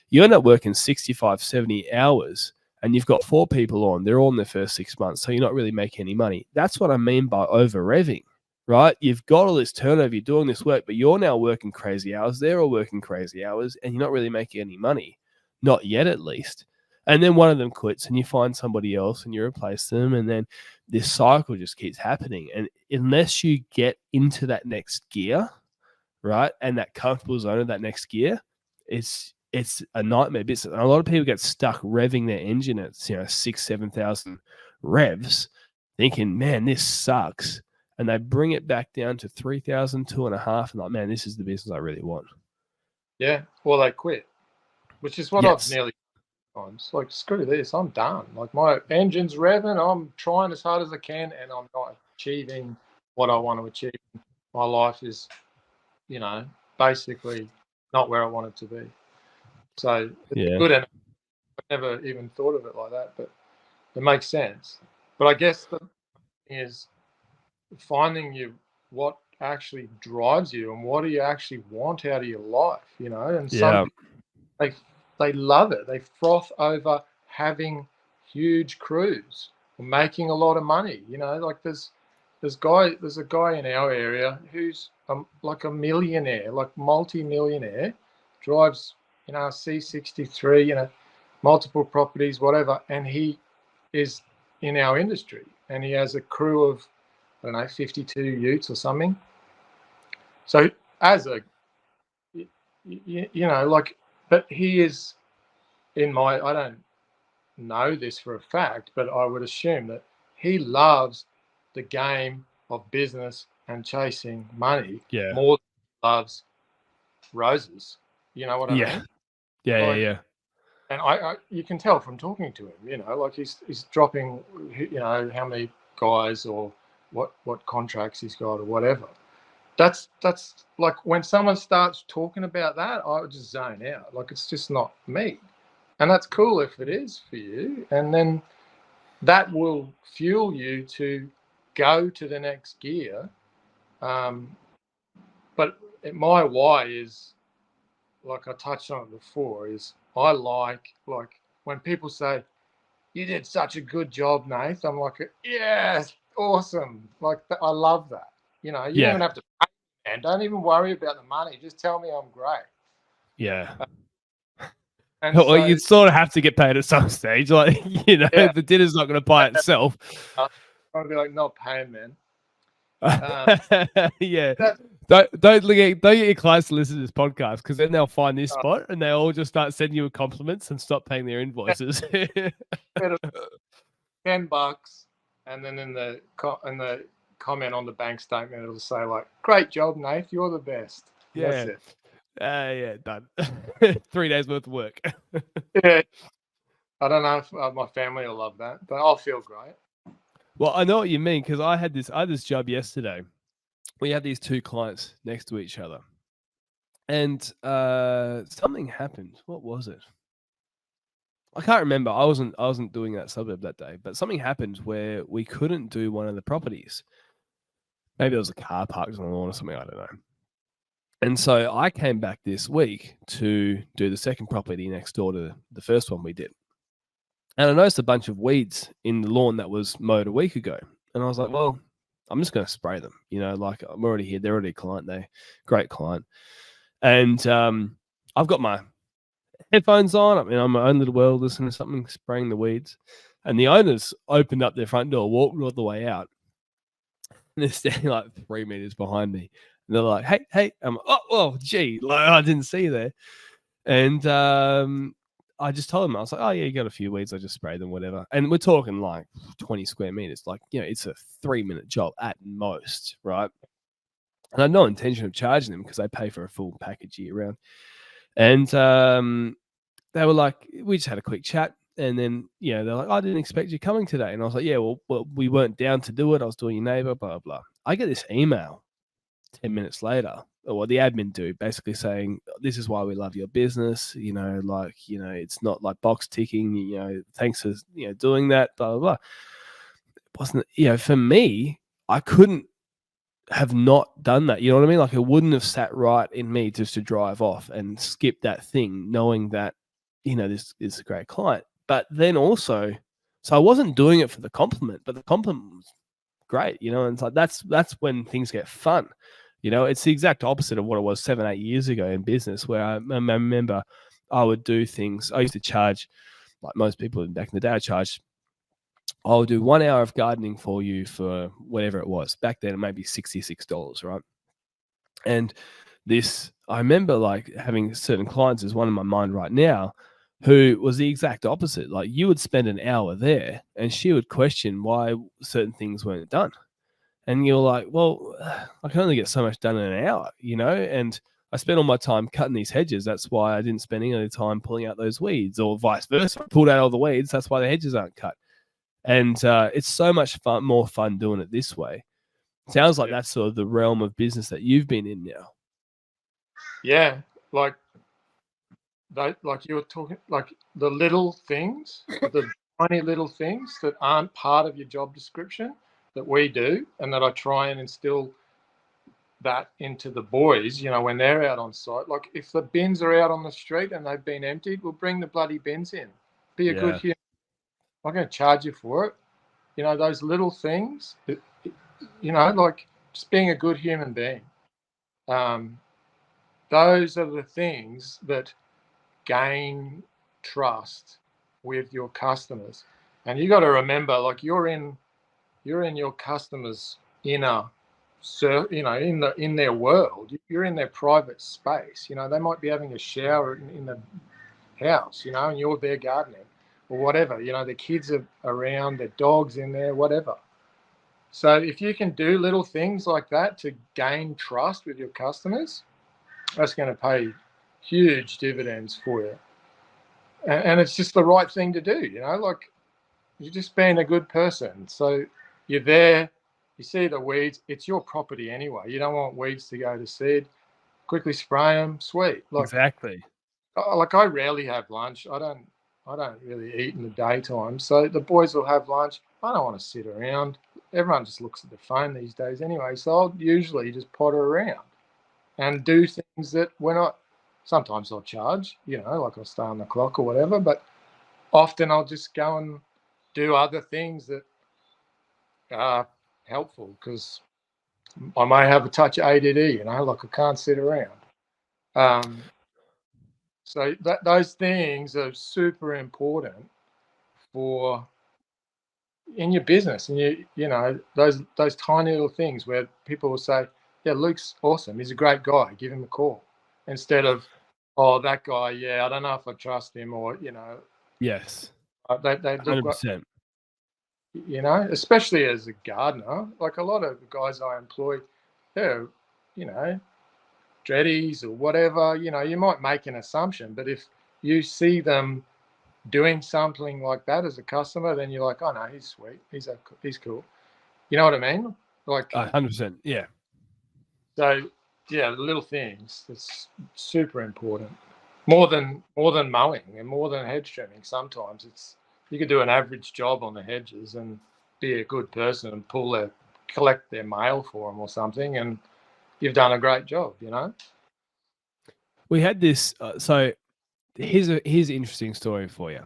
you end up working 65, 70 hours and you've got 4 people on. They're all in their first 6 months. So you're not really making any money. That's what I mean by over revving, right? You've got all this turnover, you're doing this work, but you're now working crazy hours. They're all working crazy hours and you're not really making any money. Not yet, at least. And then one of them quits and you find somebody else and you replace them. And then this cycle just keeps happening. And unless you get into that next gear, right, and that comfortable zone of that next gear, it's a nightmare business. And a lot of people get stuck revving their engine at 6,000-7,000 revs, thinking, man, this sucks. And they bring it back down to 3,000, 2.5, and like, man, this is the business I really want. Yeah. Or they quit, which is what I've nearly times. Like, screw this, I'm done. Like, my engine's revving, I'm trying as hard as I can, and I'm not achieving what I want to achieve. My life is, basically not where I want it to be. So it's good, and I never even thought of it like that, but it makes sense. But I guess the thing is finding what actually drives you and what do you actually want out of your life, and some people, they love it. They froth over having huge crews or making a lot of money. Like there's a guy in our area who's like a millionaire, like multi-millionaire, drives a C63, multiple properties, whatever, and he is in our industry, and he has a crew of, I don't know, 52 utes or something. So as a, but he is I don't know this for a fact, but I would assume that he loves the game of business and chasing money more than he loves roses. You know what I mean? Yeah. And you can tell from talking to him, like he's dropping, how many guys or what contracts he's got or whatever. That's like when someone starts talking about that, I would just zone out. Like, it's just not me. And that's cool if it is for you. And then that will fuel you to go to the next gear. But my why is, like I touched on it before, is I like when people say, you did such a good job, Nath. I'm like, yeah, awesome. Like, I love that. You don't even have to pay, and don't even worry about the money. Just tell me I'm great. Yeah. And well, so you'd sort of have to get paid at some stage. Like, the dinner's not going to buy itself. I'd be like, not paying, man. Yeah. Don't get your clients to listen to this podcast, because then they'll find this spot and they all just start sending you compliments and stop paying their invoices. $10, and then in the comment on the bank statement, it'll say like, "Great job, Nath. You're the best." Yeah. That's it. Yeah, done. 3 days worth of work. Yeah. I don't know if my family will love that, but I'll feel great. Well, I know what you mean, because I had this job yesterday. We had these two clients next to each other, and something happened. What was it? I can't remember. I wasn't doing that suburb that day, but something happened where we couldn't do one of the properties. Maybe there was a car parked on the lawn or something. I don't know. And so I came back this week to do the second property next door to the first one we did. And I noticed a bunch of weeds in the lawn that was mowed a week ago. And I was like, well, I'm just going to spray them. Like, I'm already here. They're already a client. They're a great client. And I've got my headphones on. I'm in my own little world, listening to something, spraying the weeds. And the owners opened up their front door, walked all the way out. And they're standing like 3 meters behind me. And they're like, hey. I'm like, oh, gee. Like, I didn't see you there. And I just told them, I was like, oh, yeah, you got a few weeds. I just sprayed them, whatever. And we're talking like 20 square meters. Like, it's a 3-minute job at most, right? And I had no intention of charging them because they pay for a full package year round. And they were like, we just had a quick chat. And then, they're like, I didn't expect you coming today. And I was like, yeah, well, we weren't down to do it. I was doing your neighbor, blah, blah. I get this email 10 minutes later, or what the admin do, basically saying, this is why we love your business. It's not like box ticking, thanks for, doing that, blah, blah, blah. It wasn't, for me, I couldn't have not done that. You know what I mean? Like, it wouldn't have sat right in me just to drive off and skip that thing, knowing that, this is a great client. But then also, so I wasn't doing it for the compliment, but the compliment was great, and it's like, that's when things get fun. It's the exact opposite of what it was 7-8 years ago in business, where I remember I would do things. I used to charge, like most people back in the day, I'll do 1 hour of gardening for you for whatever it was. Back then, it may be $66, right? And I remember like having certain clients, there's one in my mind right now, who was the exact opposite. Like you would spend an hour there and she would question why certain things weren't done. And you're like, well, I can only get so much done in an hour, and I spent all my time cutting these hedges. That's why I didn't spend any time pulling out those weeds, or vice versa. I pulled out all the weeds. That's why the hedges aren't cut. And it's so much more fun doing it this way. Sounds like that's sort of the realm of business that you've been in now. Yeah, like you were talking, like the little things, the tiny little things that aren't part of your job description that we do, and that I try and instill that into the boys, when they're out on site. Like if the bins are out on the street and they've been emptied, we'll bring the bloody bins in. Be a good human. I'm not going to charge you for it. Those little things, like just being a good human being. Those are the things that gain trust with your customers. And you got to remember, like you're in your customers' inner, in their world. You're in their private space. They might be having a shower in the house, and you're there gardening or whatever. The kids are around, their dogs in there, whatever. So if you can do little things like that to gain trust with your customers, that's going to pay huge dividends for you. And it's just the right thing to do, like you're just being a good person. So you're there, you see the weeds, it's your property anyway. You don't want weeds to go to seed. Quickly spray them, sweet. Like, exactly. Like I rarely have lunch. I don't really eat in the daytime. So the boys will have lunch. I don't want to sit around. Everyone just looks at the phone these days anyway. So I'll usually just potter around and do things that we're not. Sometimes I'll charge, like I'll stay on the clock or whatever, but often I'll just go and do other things that are helpful, because I may have a touch of ADD, like I can't sit around. So those things are super important for in your business, and those tiny little things where people will say, "Yeah, Luke's awesome. He's a great guy. Give him a call," instead of, "Oh, that guy. Yeah, I don't know if I trust him," or Yes, they look 100%. Especially as a gardener. Like a lot of the guys I employ, they're dreadies or whatever. You might make an assumption, but if you see them doing something like that as a customer, then you're like, oh no, he's sweet, he's cool. You know what I mean? Like 100%. Yeah. So yeah, the little things, it's super important. More than mowing and more than hedge trimming. Sometimes you could do an average job on the hedges and be a good person and collect their mail for them or something, and you've done a great job. We had this. So here's an interesting story for you.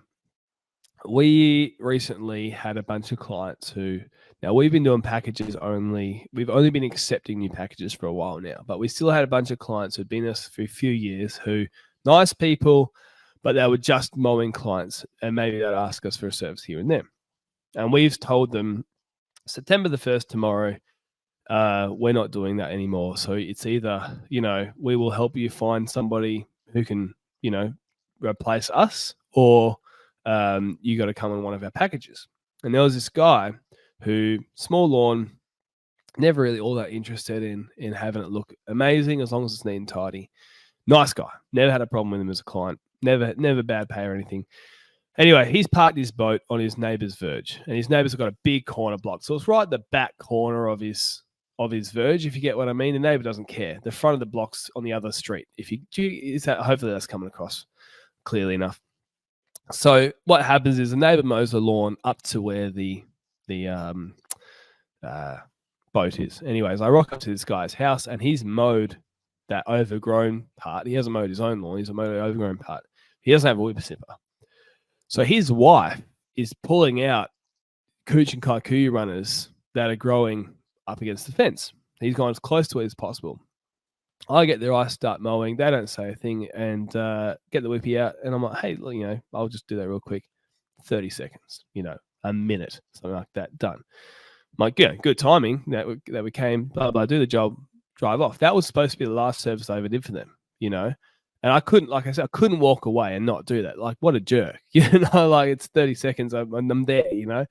We recently had a bunch of clients who, now we've been doing packages only. We've only been accepting new packages for a while now, but we still had a bunch of clients who'd been with us for a few years, who nice people, but they were just mowing clients, and maybe they'd ask us for a service here and there. And we've told them September the 1st, tomorrow, we're not doing that anymore. So it's either, we will help you find somebody who can, replace us, or you got to come on one of our packages. And there was this guy who, small lawn, never really all that interested in having it look amazing as long as it's neat and tidy. Nice guy. Never had a problem with him as a client. Never bad pay or anything. Anyway, he's parked his boat on his neighbour's verge, and his neighbour's got a big corner block. So it's right at the back corner of his verge, if you get what I mean. The neighbour doesn't care. The front of the block's on the other street. Hopefully that's coming across clearly enough. So what happens is the neighbour mows the lawn up to where the boat is. Anyways, I rock up to this guy's house, and he's mowed that overgrown part. He hasn't mowed his own lawn. He's mowed the overgrown part. He doesn't have a whippersnipper. So his wife is pulling out cooch and kikuyu runners that are growing up against the fence. He's gone as close to it as possible. I get there, I start mowing. They don't say a thing, and get the whippy out. And I'm like, hey, I'll just do that real quick. 30 seconds, a minute, something like that, done. I'm like, yeah, good timing that we came, blah, blah, do the job. drive off. That was supposed to be the last service I ever did for them, you know? And I couldn't, like I said, I couldn't walk away and not do that. Like, what a jerk, you know? Like, it's 30 seconds, I'm there, you know?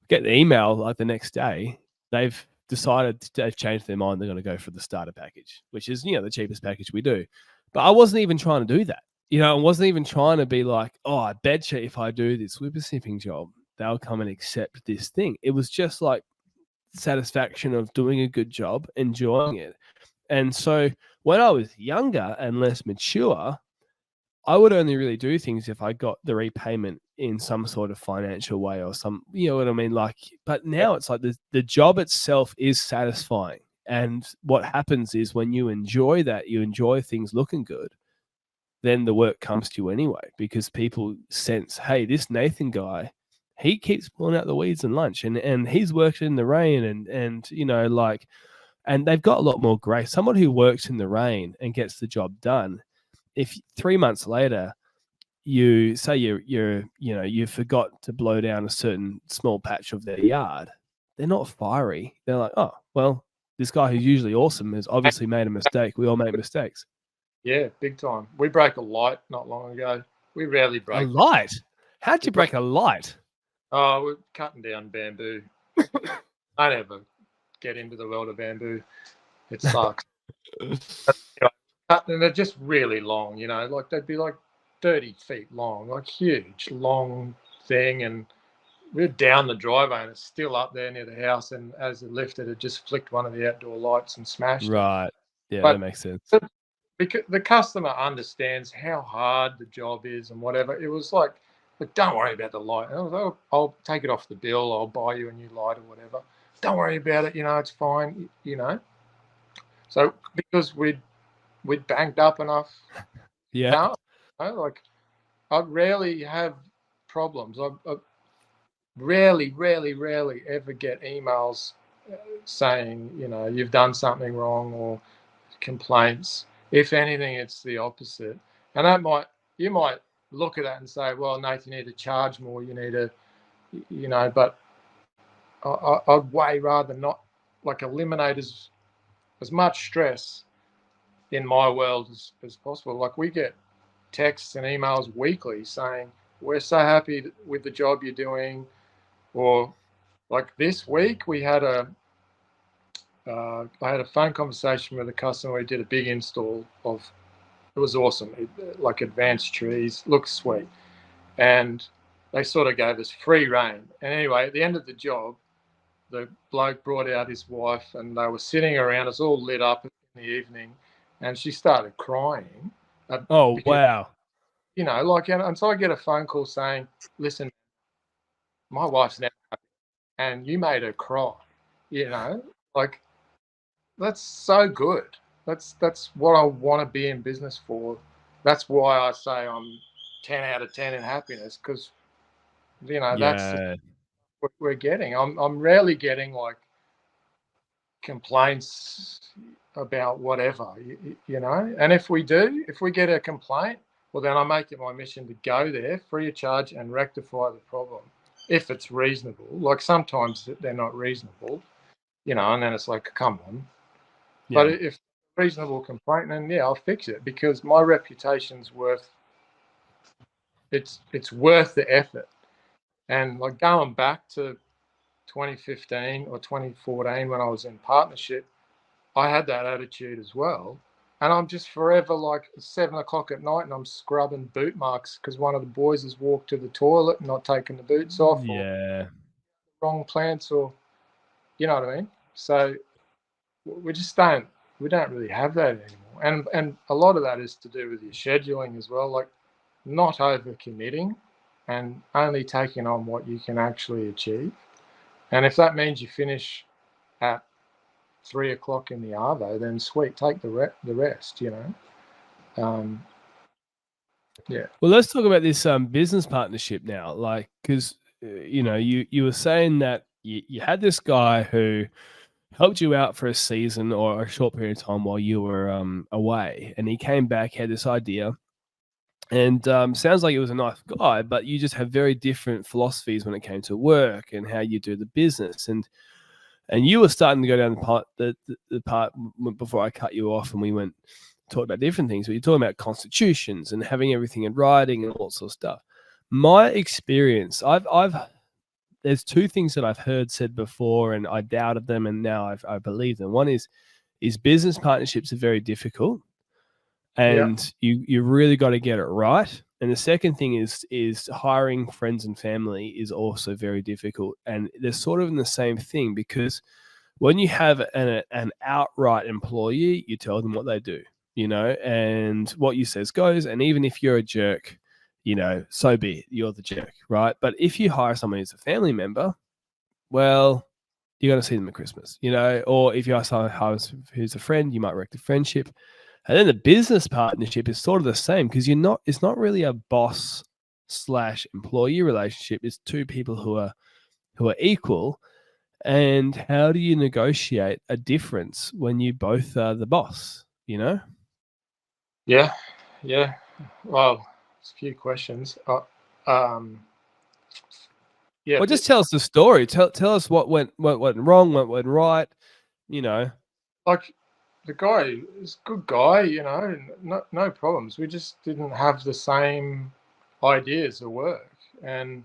Get the email like the next day, they've changed their mind. They're going to go for the starter package, which is, you know, the cheapest package we do. But I wasn't even trying to do that. You know, I wasn't even trying to be like, oh, I bet you if I do this whippersnipping job, they'll come and accept this thing. It was just like satisfaction of doing a good job, enjoying it. And so when I was younger and less mature, I would only really do things if I got the repayment in some sort of financial way or some, you know what I mean? Like, but now it's like the job itself is satisfying. And what happens is when you enjoy that, you enjoy things looking good, then the work comes to you anyway, because people sense, hey, this Nathan guy, he keeps pulling out the weeds and lunch and he's worked in the rain and, you know, like, and they've got a lot more grace. Someone who works in the rain and gets the job done, if 3 months later you say you forgot to blow down a certain small patch of their yard, they're not fiery. They're like, oh well, this guy who's usually awesome has obviously made a mistake. We all make mistakes. Yeah, big time. We broke a light not long ago. We rarely A break light? How'd you break a light? Oh, we're cutting down bamboo. I never get into the world of bamboo. It sucks. And they're just really long, you know, like they'd be like 30 feet long, like huge, long thing. And we're down the driveway and it's still up there near the house. And as it lifted, it just flicked one of the outdoor lights and smashed it. Right. Yeah, that But makes sense. because the customer understands how hard the job is and whatever, it was like, don't worry about the light. I'll take it off the bill. I'll buy you a new light or whatever. Don't worry about it. You know, it's fine. You know. So because we'd banked up enough, Yeah. you know, like I rarely have problems. I rarely ever get emails saying, you know, you've done something wrong or complaints. If anything, it's the opposite. And you might look at that and say, well, Nathan, you need to charge more. You need to, you know, but I'd way rather not, like, eliminate as much stress in my world as possible. Like, we get texts and emails weekly saying, we're so happy with the job you're doing. Or like this week, I had a phone conversation with a customer. We did a big install of, it was awesome, like advanced trees, looks sweet. And they sort of gave us free reign. And anyway, at the end of the job, the bloke brought out his wife and they were sitting around us all lit up in the evening. And she started crying. Oh, Because, wow. you know, like, and so I get a phone call saying, listen, my wife's now, and you made her cry, you know, like, that's so good. That's what I want to be in business for. That's why I say I'm 10 out of 10 in happiness, because, you know, that's Yeah. what we're getting. I'm rarely getting like complaints about whatever, you know. And if we get a complaint, well, then I make it my mission to go there free of charge and rectify the problem if it's reasonable. Like, sometimes they're not reasonable, you know, and then it's like, come on. But Yeah. if reasonable complaint, then yeah, I'll fix it, because my reputation's worth, it's worth the effort. And like, going back to 2015 or 2014 when I was in partnership, I had that attitude as well. And I'm just forever like 7 o'clock at night and I'm scrubbing boot marks because one of the boys has walked to the toilet and not taken the boots off, or Yeah. wrong plants, or, you know what I mean? So we just don't really have that anymore. And a lot of that is to do with your scheduling as well, like not over committing and only taking on what you can actually achieve. And if that means you finish at 3 o'clock in the arvo, then sweet, take the rest, you know. Yeah. Well, let's talk about this business partnership now. Like, because you know, you were saying that you had this guy who helped you out for a season or a short period of time while you were away, and he came back, had this idea, and sounds like he was a nice guy, but you just have very different philosophies when it came to work and how you do the business. And you were starting to go down the part before I cut you off, and we went talked about different things. But you're talking about constitutions and having everything in writing and all that sort of stuff. My experience, I've there's two things that I've heard said before, and I doubted them, and now I believe them. One is business partnerships are very difficult, Yeah. and you really got to get it right. And the second thing is hiring friends and family is also very difficult, and they're sort of in the same thing, because when you have an outright employee, you tell them what they do, and what you says goes. And even if you're a jerk, so be it, you're the jerk, right? But if you hire someone who's a family member, well, you're going to see them at Christmas, or if you hire someone who's a friend, you might wreck the friendship. And then the business partnership is sort of the same, because it's not really a boss slash employee relationship. It's two people who are equal. And how do you negotiate a difference when you both are the boss, Yeah. Yeah. Well, it's a few questions. Yeah. Well, just tell us the story. Tell us what went wrong, what went right, Like the guy is a good guy, no problems. We just didn't have the same ideas of work, and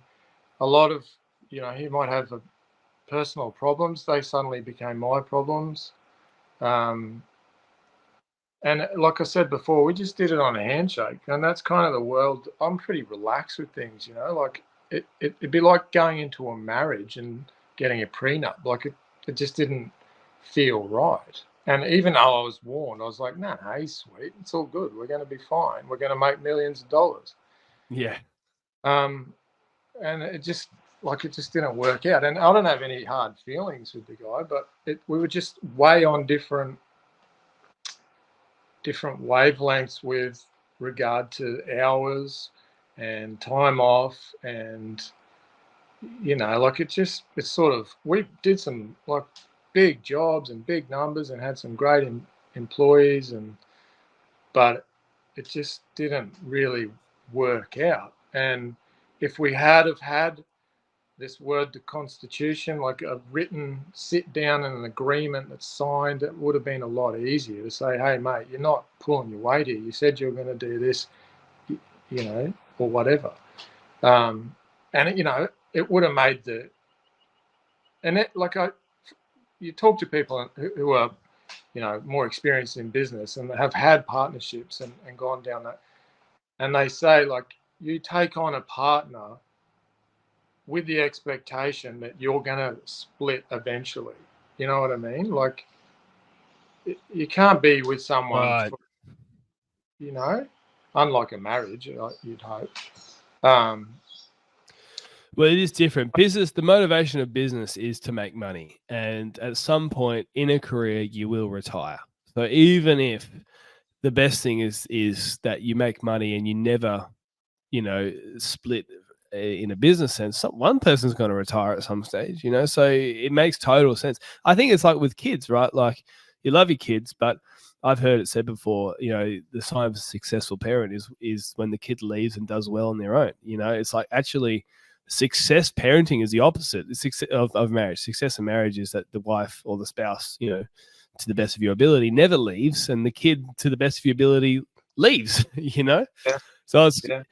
a lot of, he might have personal problems. They suddenly became my problems. And like I said before, we just did it on a handshake, and that's kind of the world. I'm pretty relaxed with things, like it'd be like going into a marriage and getting a prenup. Like it just didn't feel right. And even though I was warned, I was like, no, nah, he's sweet. It's all good. We're going to be fine. We're going to make millions of dollars. Yeah. And it just didn't work out. And I don't have any hard feelings with the guy, but we were just way on different wavelengths with regard to hours and time off. And like it's sort of, we did some like big jobs and big numbers and had some great employees, but it just didn't really work out. And if we had have had this word, the Constitution, like a written sit down and an agreement that's signed, it would have been a lot easier to say, hey, mate, you're not pulling your weight here. You said you were going to do this, or whatever. And, it would have made you talk to people who are, more experienced in business and have had partnerships and gone down that. And they say, like, you take on a partner with the expectation that you're going to split eventually. You know what I mean? Like, you can't be with someone Right. for, unlike a marriage, you'd hope. Um, Well, it is different. The motivation of business is to make money. And at some point in a career, you will retire. So even if the best thing is that you make money and you never, split in a business sense, one person's going to retire at some stage, so it makes total sense. I think it's like with kids, right? Like, you love your kids, but I've heard it said before, the sign of a successful parent is when the kid leaves and does well on their own. It's like, actually, success parenting is the opposite. The success of marriage. Success in marriage is that the wife or the spouse, to the best of your ability, never leaves, and the kid, to the best of your ability, leaves. Yeah. So Yeah.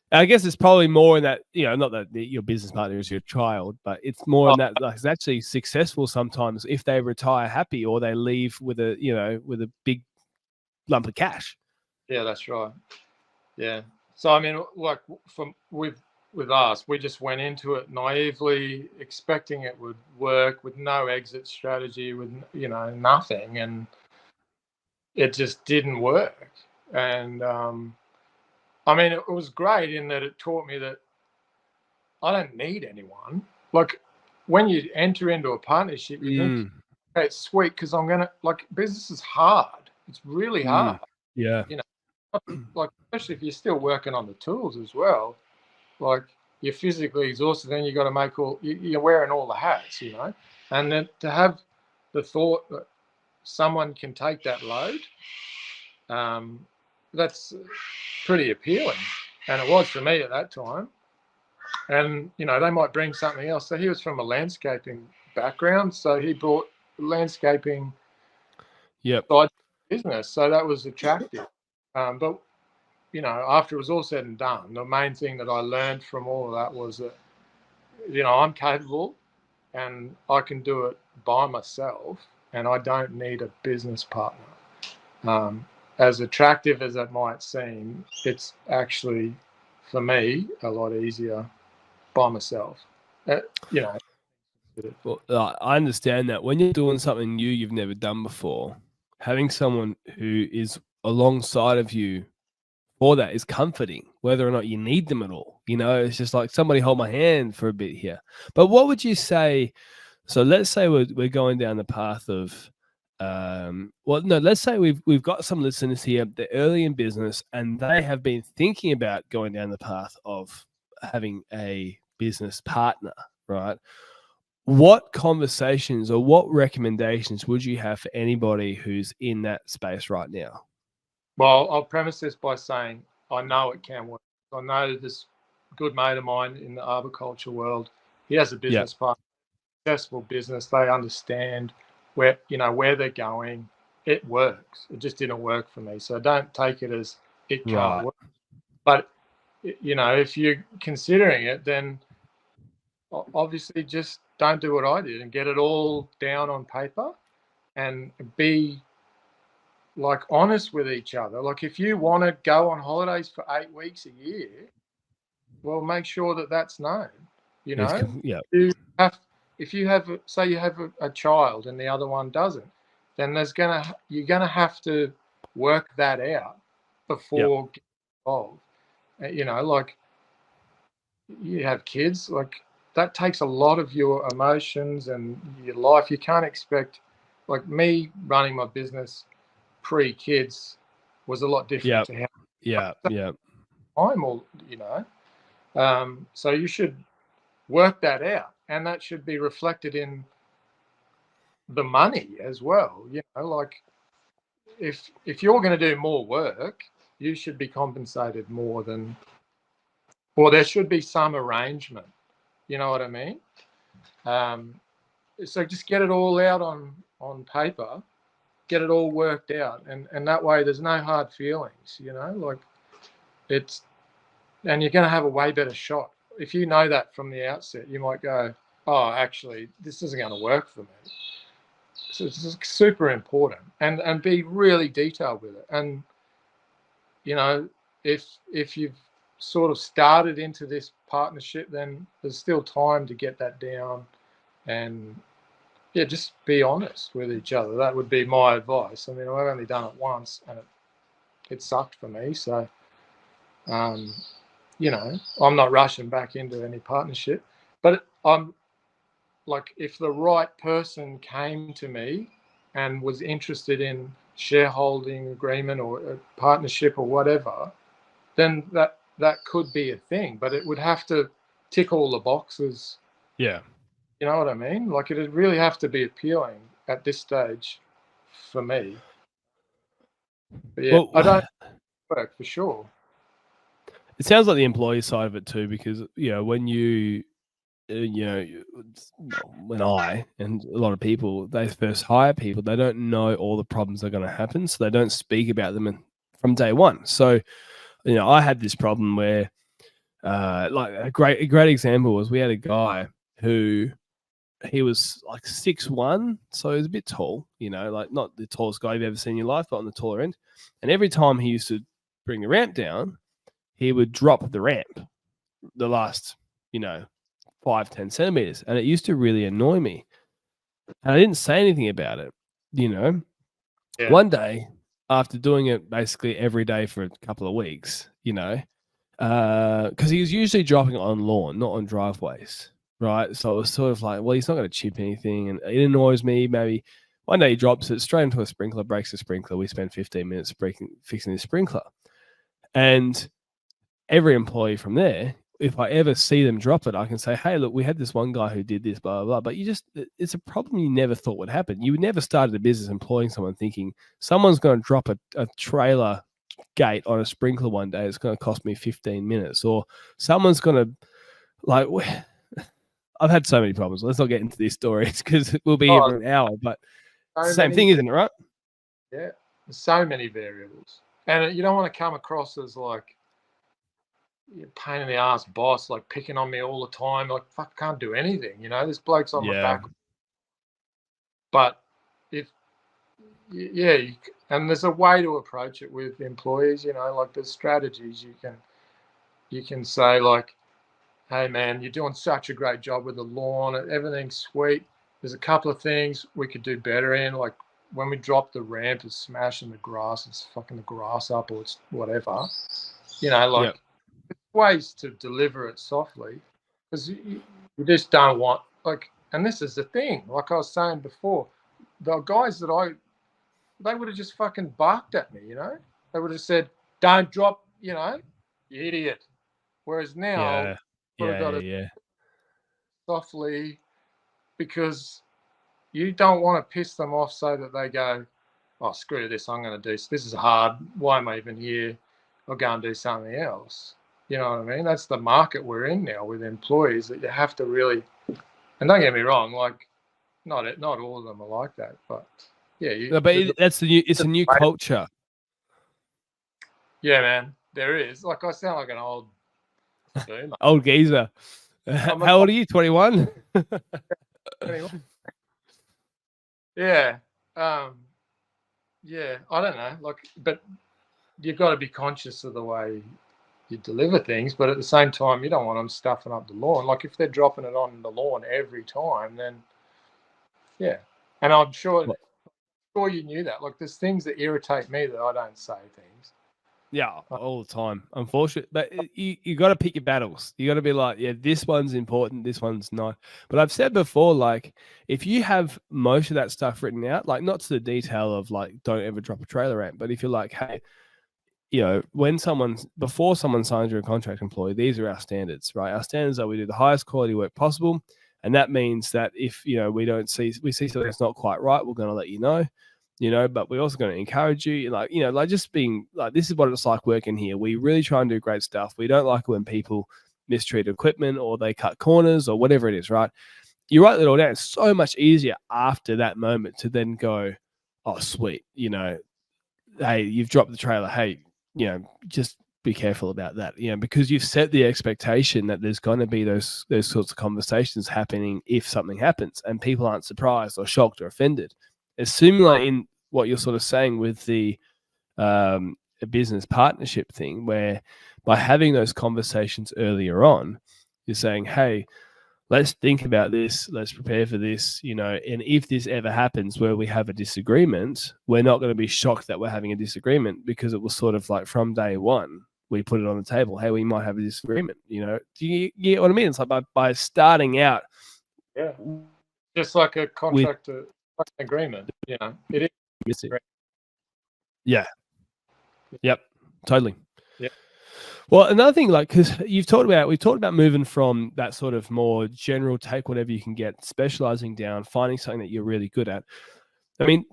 I guess it's probably more in that, not that your business partner is your child, but it's more in that, like, it's actually successful sometimes if they retire happy or they leave with a big lump of cash. Yeah, that's right. Yeah. So, I mean, like, with us, we just went into it naively, expecting it would work, with no exit strategy, with, nothing. And it just didn't work. And I mean, it was great in that it taught me that I don't need anyone. Like, when you enter into a partnership, you think, okay, it's sweet because I'm gonna, like, business is hard. It's really hard. Yeah. You know, like, especially if you're still working on the tools as well. Like, you're physically exhausted, then you got to make you're wearing all the hats, and then to have the thought that someone can take that load, that's pretty appealing, and it was for me at that time. And, you know, they might bring something else. So he was from a landscaping background. So he brought landscaping Yep. side business. So that was attractive. But, you know, after it was all said and done, the main thing that I learned from all of that was that, you know, I'm capable and I can do it by myself and I don't need a business partner. As attractive as that might seem, it's actually, for me, a lot easier by myself. You know. Well, I understand that when you're doing something new you've never done before, having someone who is alongside of you for that is comforting, whether or not you need them at all. You know, it's just like somebody hold my hand for a bit here. But what would you say? So let's say we're going down the path of, well, no, let's say we've got some listeners here, they're early in business and they have been thinking about going down the path of having a business partner, right? What conversations or what recommendations would you have for anybody who's in that space right now? Well, I'll premise this by saying I know it can work. I know this good mate of mine in the arboriculture world. He has a Yeah. business partner, successful business. They understand where they're going. It works. It just didn't work for me. So don't take it as it can't Right. work. But you know, if you're considering it, then obviously just don't do what I did and get it all down on paper and be like honest with each other. Like if you want to go on holidays for 8 weeks a year, well, make sure that that's known. You know, Yeah. you have, if you have, say you have a child and the other one doesn't, then you're gonna have to work that out Yeah. before getting involved. You know, like you have kids, like that takes a lot of your emotions and your life. You can't expect, like me running my business pre-kids was a lot different Yeah. to how Yeah. Yeah. I'm all, you know. So you should work that out, and that should be reflected in the money as well. You know, like if you're going to do more work, you should be compensated more than, or there should be some arrangement. You know what I mean? Um, so just get it all out on paper, get it all worked out, and that way there's no hard feelings. You know, like it's, and you're going to have a way better shot. If you know that from the outset, you might go, oh, actually, this isn't going to work for me. So it's just super important, and be really detailed with it. And you know, if you've sort of started into this partnership, then there's still time to get that down, and yeah, just be honest with each other. That would be my advice. I mean, I've only done it once, and it sucked for me. So, you know, I'm not rushing back into any partnership, but I'm like, if the right person came to me and was interested in shareholding agreement or a partnership or whatever, then that could be a thing, but it would have to tick all the boxes. Yeah. You know what I mean? Like it'd really have to be appealing at this stage for me. But yeah, I Well, don't work for sure. it sounds like the employee side of it too, because when well, when I and a lot of people they first hire people, they don't know all the problems are going to happen, so they don't speak about them from day one. So I had this problem where, like a great example was we had a guy who he was like 6'1", so he was a bit tall, like not the tallest guy you've ever seen in your life, but on the taller end. And every time he used to bring the ramp down, he would drop the ramp the last, 5-10 centimeters. And it used to really annoy me. And I didn't say anything about it. Yeah, One day, after doing it basically every day for a couple of weeks, because he was usually dropping it on lawn, not on driveways, right? So it was sort of like, well, he's not going to chip anything, and it annoys me. Maybe one day he drops it straight into a sprinkler, breaks the sprinkler. We spend 15 minutes fixing the sprinkler, and every employee from there, if I ever see them drop it, I can say, hey, look, we had this one guy who did this, blah, blah, blah. But it's a problem you never thought would happen. You would never started a business employing someone thinking someone's going to drop a trailer gate on a sprinkler one day. It's going to cost me 15 minutes. Or someone's going to like I've had so many problems. Let's not get into these stories because we'll be here for an hour. But it's the same thing, isn't it? Right? Yeah, there's so many variables, and you don't want to come across as like pain in the ass boss, like picking on me all the time. Like, fuck, can't do anything. This bloke's on my back. But if and there's a way to approach it with employees. Like there's strategies you can say like, hey man, you're doing such a great job with the lawn, everything's sweet. There's a couple of things we could do better in, like when we drop the ramp, it's smashing the grass, it's fucking the grass up, or it's whatever. Like ways to deliver it softly, because you just don't want like. And this is the thing, like I was saying before, the guys they would have just fucking barked at me. They would have said, "Don't drop," you idiot. Whereas now, I've got to softly, because you don't want to piss them off so that they go, "Oh, screw this, I'm going to do this is hard, why am I even here, I'll go and do something else." You know what I mean? That's the market we're in now with employees, that you have to really, and don't get me wrong, like not all of them are like that, but yeah, it's a new culture. Yeah, man, there is. Like, I sound like an old boomer. Old geezer. How old are you? 21? 21. Yeah. Yeah, I don't know. Like, but you've got to be conscious of the way you deliver things, but at the same time, you don't want them stuffing up the lawn. Like, if they're dropping it on the lawn every time, then yeah. And I'm sure you knew that. Like, there's things that irritate me that I don't say things. Yeah, all the time. Unfortunately, but you got to pick your battles. You got to be like, yeah, this one's important, this one's not. But I've said before, like, if you have most of that stuff written out, like, not to the detail of like, don't ever drop a trailer ramp, but if you're like, hey, before someone signs you a contract employee, these are our standards, right? Our standards are we do the highest quality work possible, and that means that if we see something that's not quite right, we're going to let you know. But we're also going to encourage you, like just being like, this is what it's like working here. We really try and do great stuff. We don't like when people mistreat equipment or they cut corners or whatever it is, right? You write it all down. It's so much easier after that moment to then go, oh, sweet, hey, you've dropped the trailer. Hey, just be careful about that, because you've set the expectation that there's going to be those sorts of conversations happening if something happens, and people aren't surprised or shocked or offended. It's similar in what you're sort of saying with the a business partnership thing, where by having those conversations earlier on, you're saying, hey, let's think about this, let's prepare for this, and if this ever happens where we have a disagreement, we're not going to be shocked that we're having a disagreement, because it was sort of like from day one, we put it on the table, hey, we might have a disagreement, do you get what I mean? It's like by starting out. Yeah. Just like a contract agreement, it is missing. Yeah. Yep. Totally. Yeah. Well, another thing, like, because we've talked about moving from that sort of more general, take whatever you can get, specializing down, finding something that you're really good at. I mean,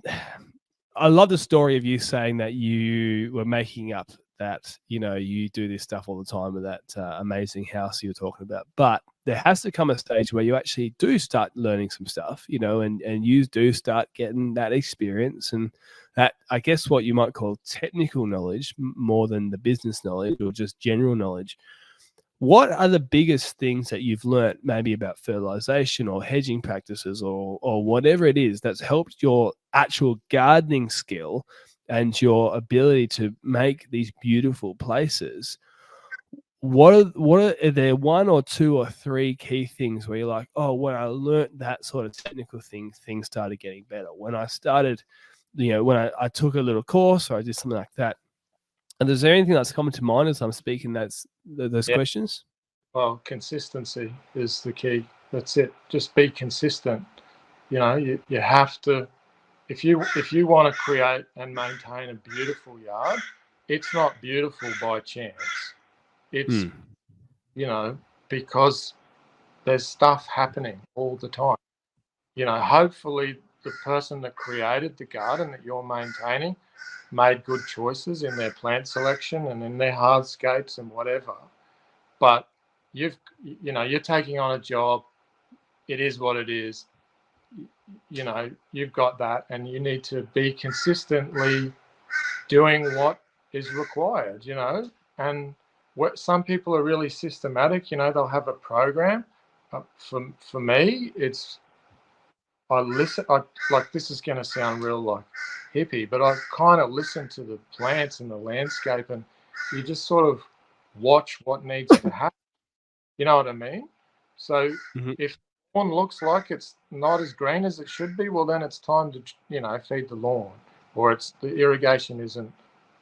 I love the story of you saying that you were making up that, you do this stuff all the time with that amazing house you were talking about. But there has to come a stage where you actually do start learning some stuff, and you do start getting that experience and that, I guess, what you might call technical knowledge more than the business knowledge or just general knowledge. What are the biggest things that you've learned maybe about fertilization or hedging practices or whatever it is that's helped your actual gardening skill and your ability to make these beautiful places? What are there one or two or three key things where you're like, oh, when I learned that sort of technical thing, things started getting better? When I started, when I took a little course or I did something like that. And is there anything that's coming to mind as I'm speaking those questions? Well, consistency is the key. That's it. Just be consistent. You have to, if you want to create and maintain a beautiful yard, it's not beautiful by chance. It's because there's stuff happening all the time. Hopefully the person that created the garden that you're maintaining made good choices in their plant selection and in their hardscapes and whatever. But you're taking on a job. It is what it is. You've got that, and you need to be consistently doing what is required. And some people are really systematic. They'll have a program. For me, it's I listen. Like, this is going to sound real like hippie, but I kind of listen to the plants and the landscape, and you just sort of watch what needs to happen. You know what I mean? So Mhm. if lawn looks like it's not as green as it should be, well, then it's time to feed the lawn, or it's the irrigation isn't,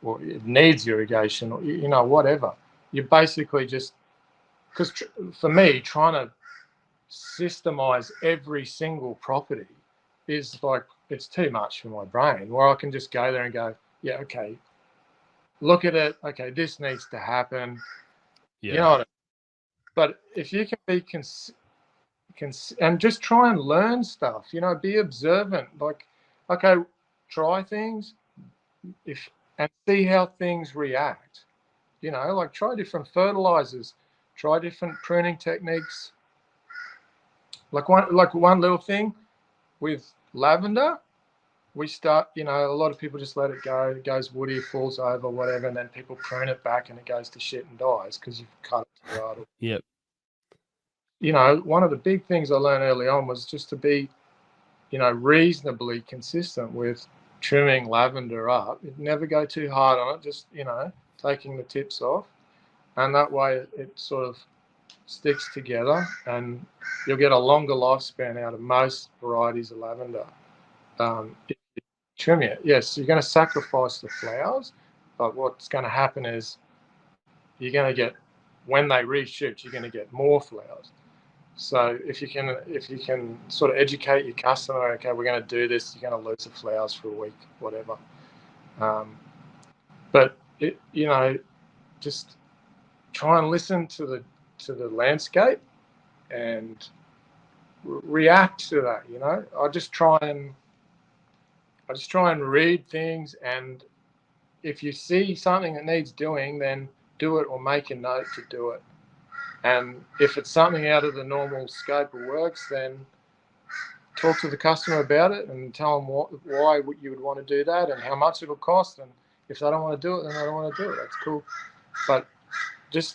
or it needs irrigation, or whatever. You basically just, because for me, trying to systemize every single property is like, it's too much for my brain. Where I can just go there and go, yeah, okay, look at it. Okay, this needs to happen. You know Yeah. what I mean? But if you can be and just try and learn stuff, be observant. Like, okay, try things and see how things react. Like, try different fertilizers, try different pruning techniques. Like one little thing with lavender, we start, a lot of people just let it go. It goes woody, falls over, whatever, and then people prune it back and it goes to shit and dies because you've cut it too hard. Yep. One of the big things I learned early on was just to be, reasonably consistent with trimming lavender up. Never go too hard on it, just, taking the tips off. And that way it sort of sticks together, and you'll get a longer lifespan out of most varieties of lavender. If you trim it, yes, you're going to sacrifice the flowers, but what's going to happen is you're going to get, when they reshoot, you're going to get more flowers. So if you can sort of educate your customer, okay, we're going to do this, you're going to lose the flowers for a week, whatever. But just try and listen to the landscape and react to that. I just try and read things, and if you see something that needs doing, then do it or make a note to do it. And if it's something out of the normal scope of works, then talk to the customer about it and tell them why you would want to do that and how much it'll cost. And if they don't want to do it, then they don't want to do it. That's cool. But just,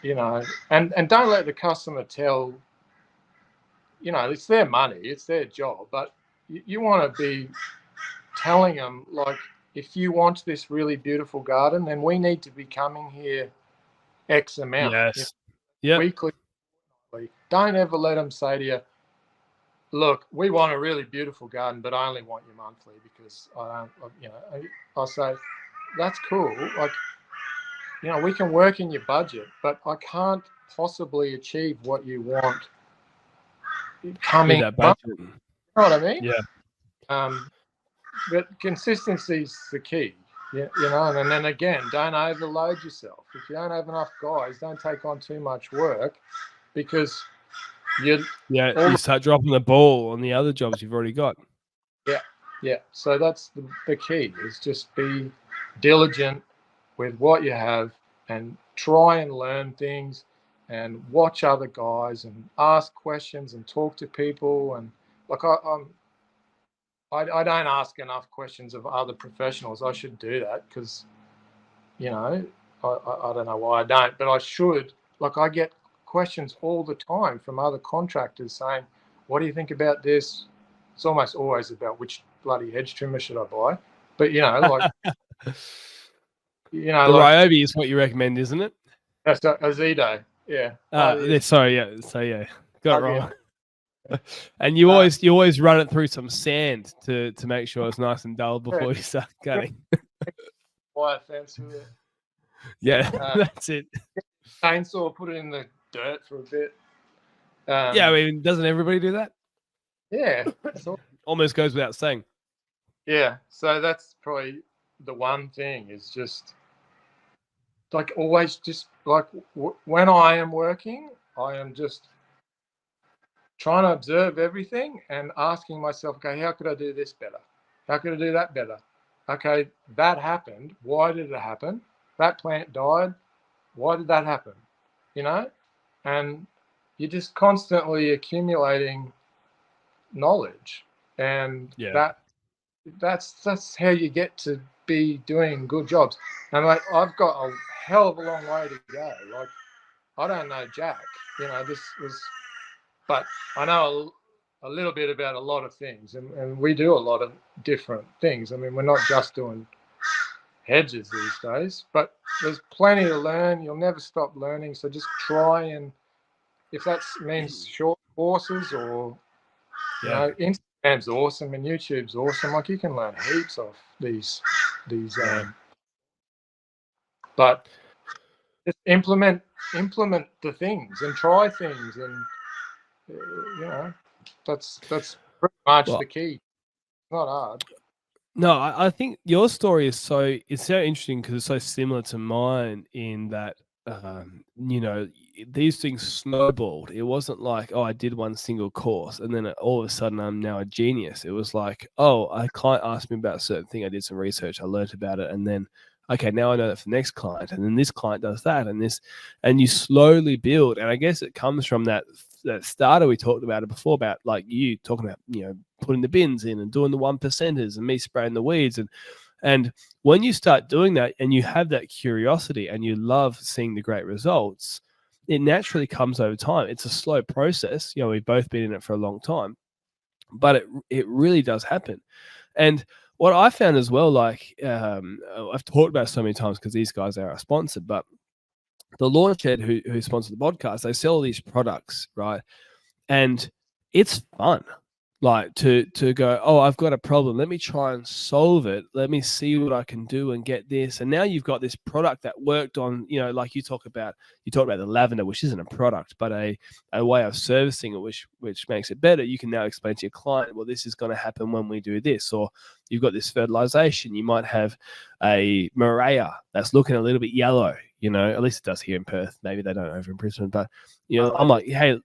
and don't let the customer tell, it's their money, it's their job. But you want to be telling them, like, if you want this really beautiful garden, then we need to be coming here X amount. Yes. Yep. Weekly. Don't ever let them say to you, look, we want a really beautiful garden, but I only want you monthly because I don't, I'll say, that's cool. Like, we can work in your budget, but I can't possibly achieve what you want coming With that month. budget. You know what I mean? Yeah. But consistency's the key. And then again, don't overload yourself. If you don't have enough guys, don't take on too much work, because you start dropping the ball on the other jobs you've already got. Yeah. So that's the key, is just be diligent with what you have and try and learn things and watch other guys and ask questions and talk to people. And like, I don't ask enough questions of other professionals. I should do that because, I don't know why I don't, but I should. Like, I get questions all the time from other contractors saying, what do you think about this? It's almost always about which bloody hedge trimmer should I buy. But, like, the like, Ryobi is what you recommend, isn't it? that's a Zido. Yeah. Sorry, yeah. So yeah, got it wrong. Yeah. And you always run it through some sand to make sure it's nice and dull before you start cutting. Wire fence with it. Yeah, that's it. Chainsaw, put it in the dirt for a bit. Yeah, I mean, doesn't everybody do that? Yeah. Almost goes without saying. Yeah. So that's probably the one thing, is just, like, always just like when I am working, I am just trying to observe everything and asking myself, okay, how could I do this better? How could I do that better? Okay, that happened. Why did it happen? That plant died. Why did that happen? and you're just constantly accumulating knowledge, and Yeah. that's how you get to be doing good jobs. And like, I've got a hell of a long way to go. Like, I don't know Jack. This was, but I know a little bit about a lot of things, and we do a lot of different things. I mean, we're not just doing hedges these days, but there's plenty to learn. You'll never stop learning. So just try, and if that means short courses, or Yeah. Instagram's awesome and YouTube's awesome. Like, you can learn heaps off these Yeah. but just implement the things and try things, and that's pretty much the Well, key. It's not hard. no, I think your story is it's so interesting because it's so similar to mine in that these things snowballed. It wasn't like, oh, I did one single course and then all of a sudden I'm now a genius. It was like, oh, a client asked me about a certain thing, I did some research, I learned about it, and then okay, now I know that for the next client, and then this client does that, and this, and you slowly build. And I guess it comes from that starter we talked about it before, about like you talking about putting the bins in and doing the 1%ers and me spraying the weeds, and when you start doing that and you have that curiosity and you love seeing the great results, it naturally comes over time. It's a slow process. We've both been in it for a long time, but it really does happen. And what I found as well, like I've talked about so many times because these guys are our sponsor, but the Launch Shed who sponsor the podcast, they sell these products, right? And it's fun, like to go, oh, I've got a problem, let me try and solve it, let me see what I can do and get this. And now you've got this product that worked on, like you talk about the lavender, which isn't a product but a way of servicing it, which makes it better. You can now explain to your client, well, this is going to happen when we do this. Or you've got this fertilization, you might have a Maria that's looking a little bit yellow, at least it does here in Perth, maybe they don't over in Brisbane, but I'm like, hey,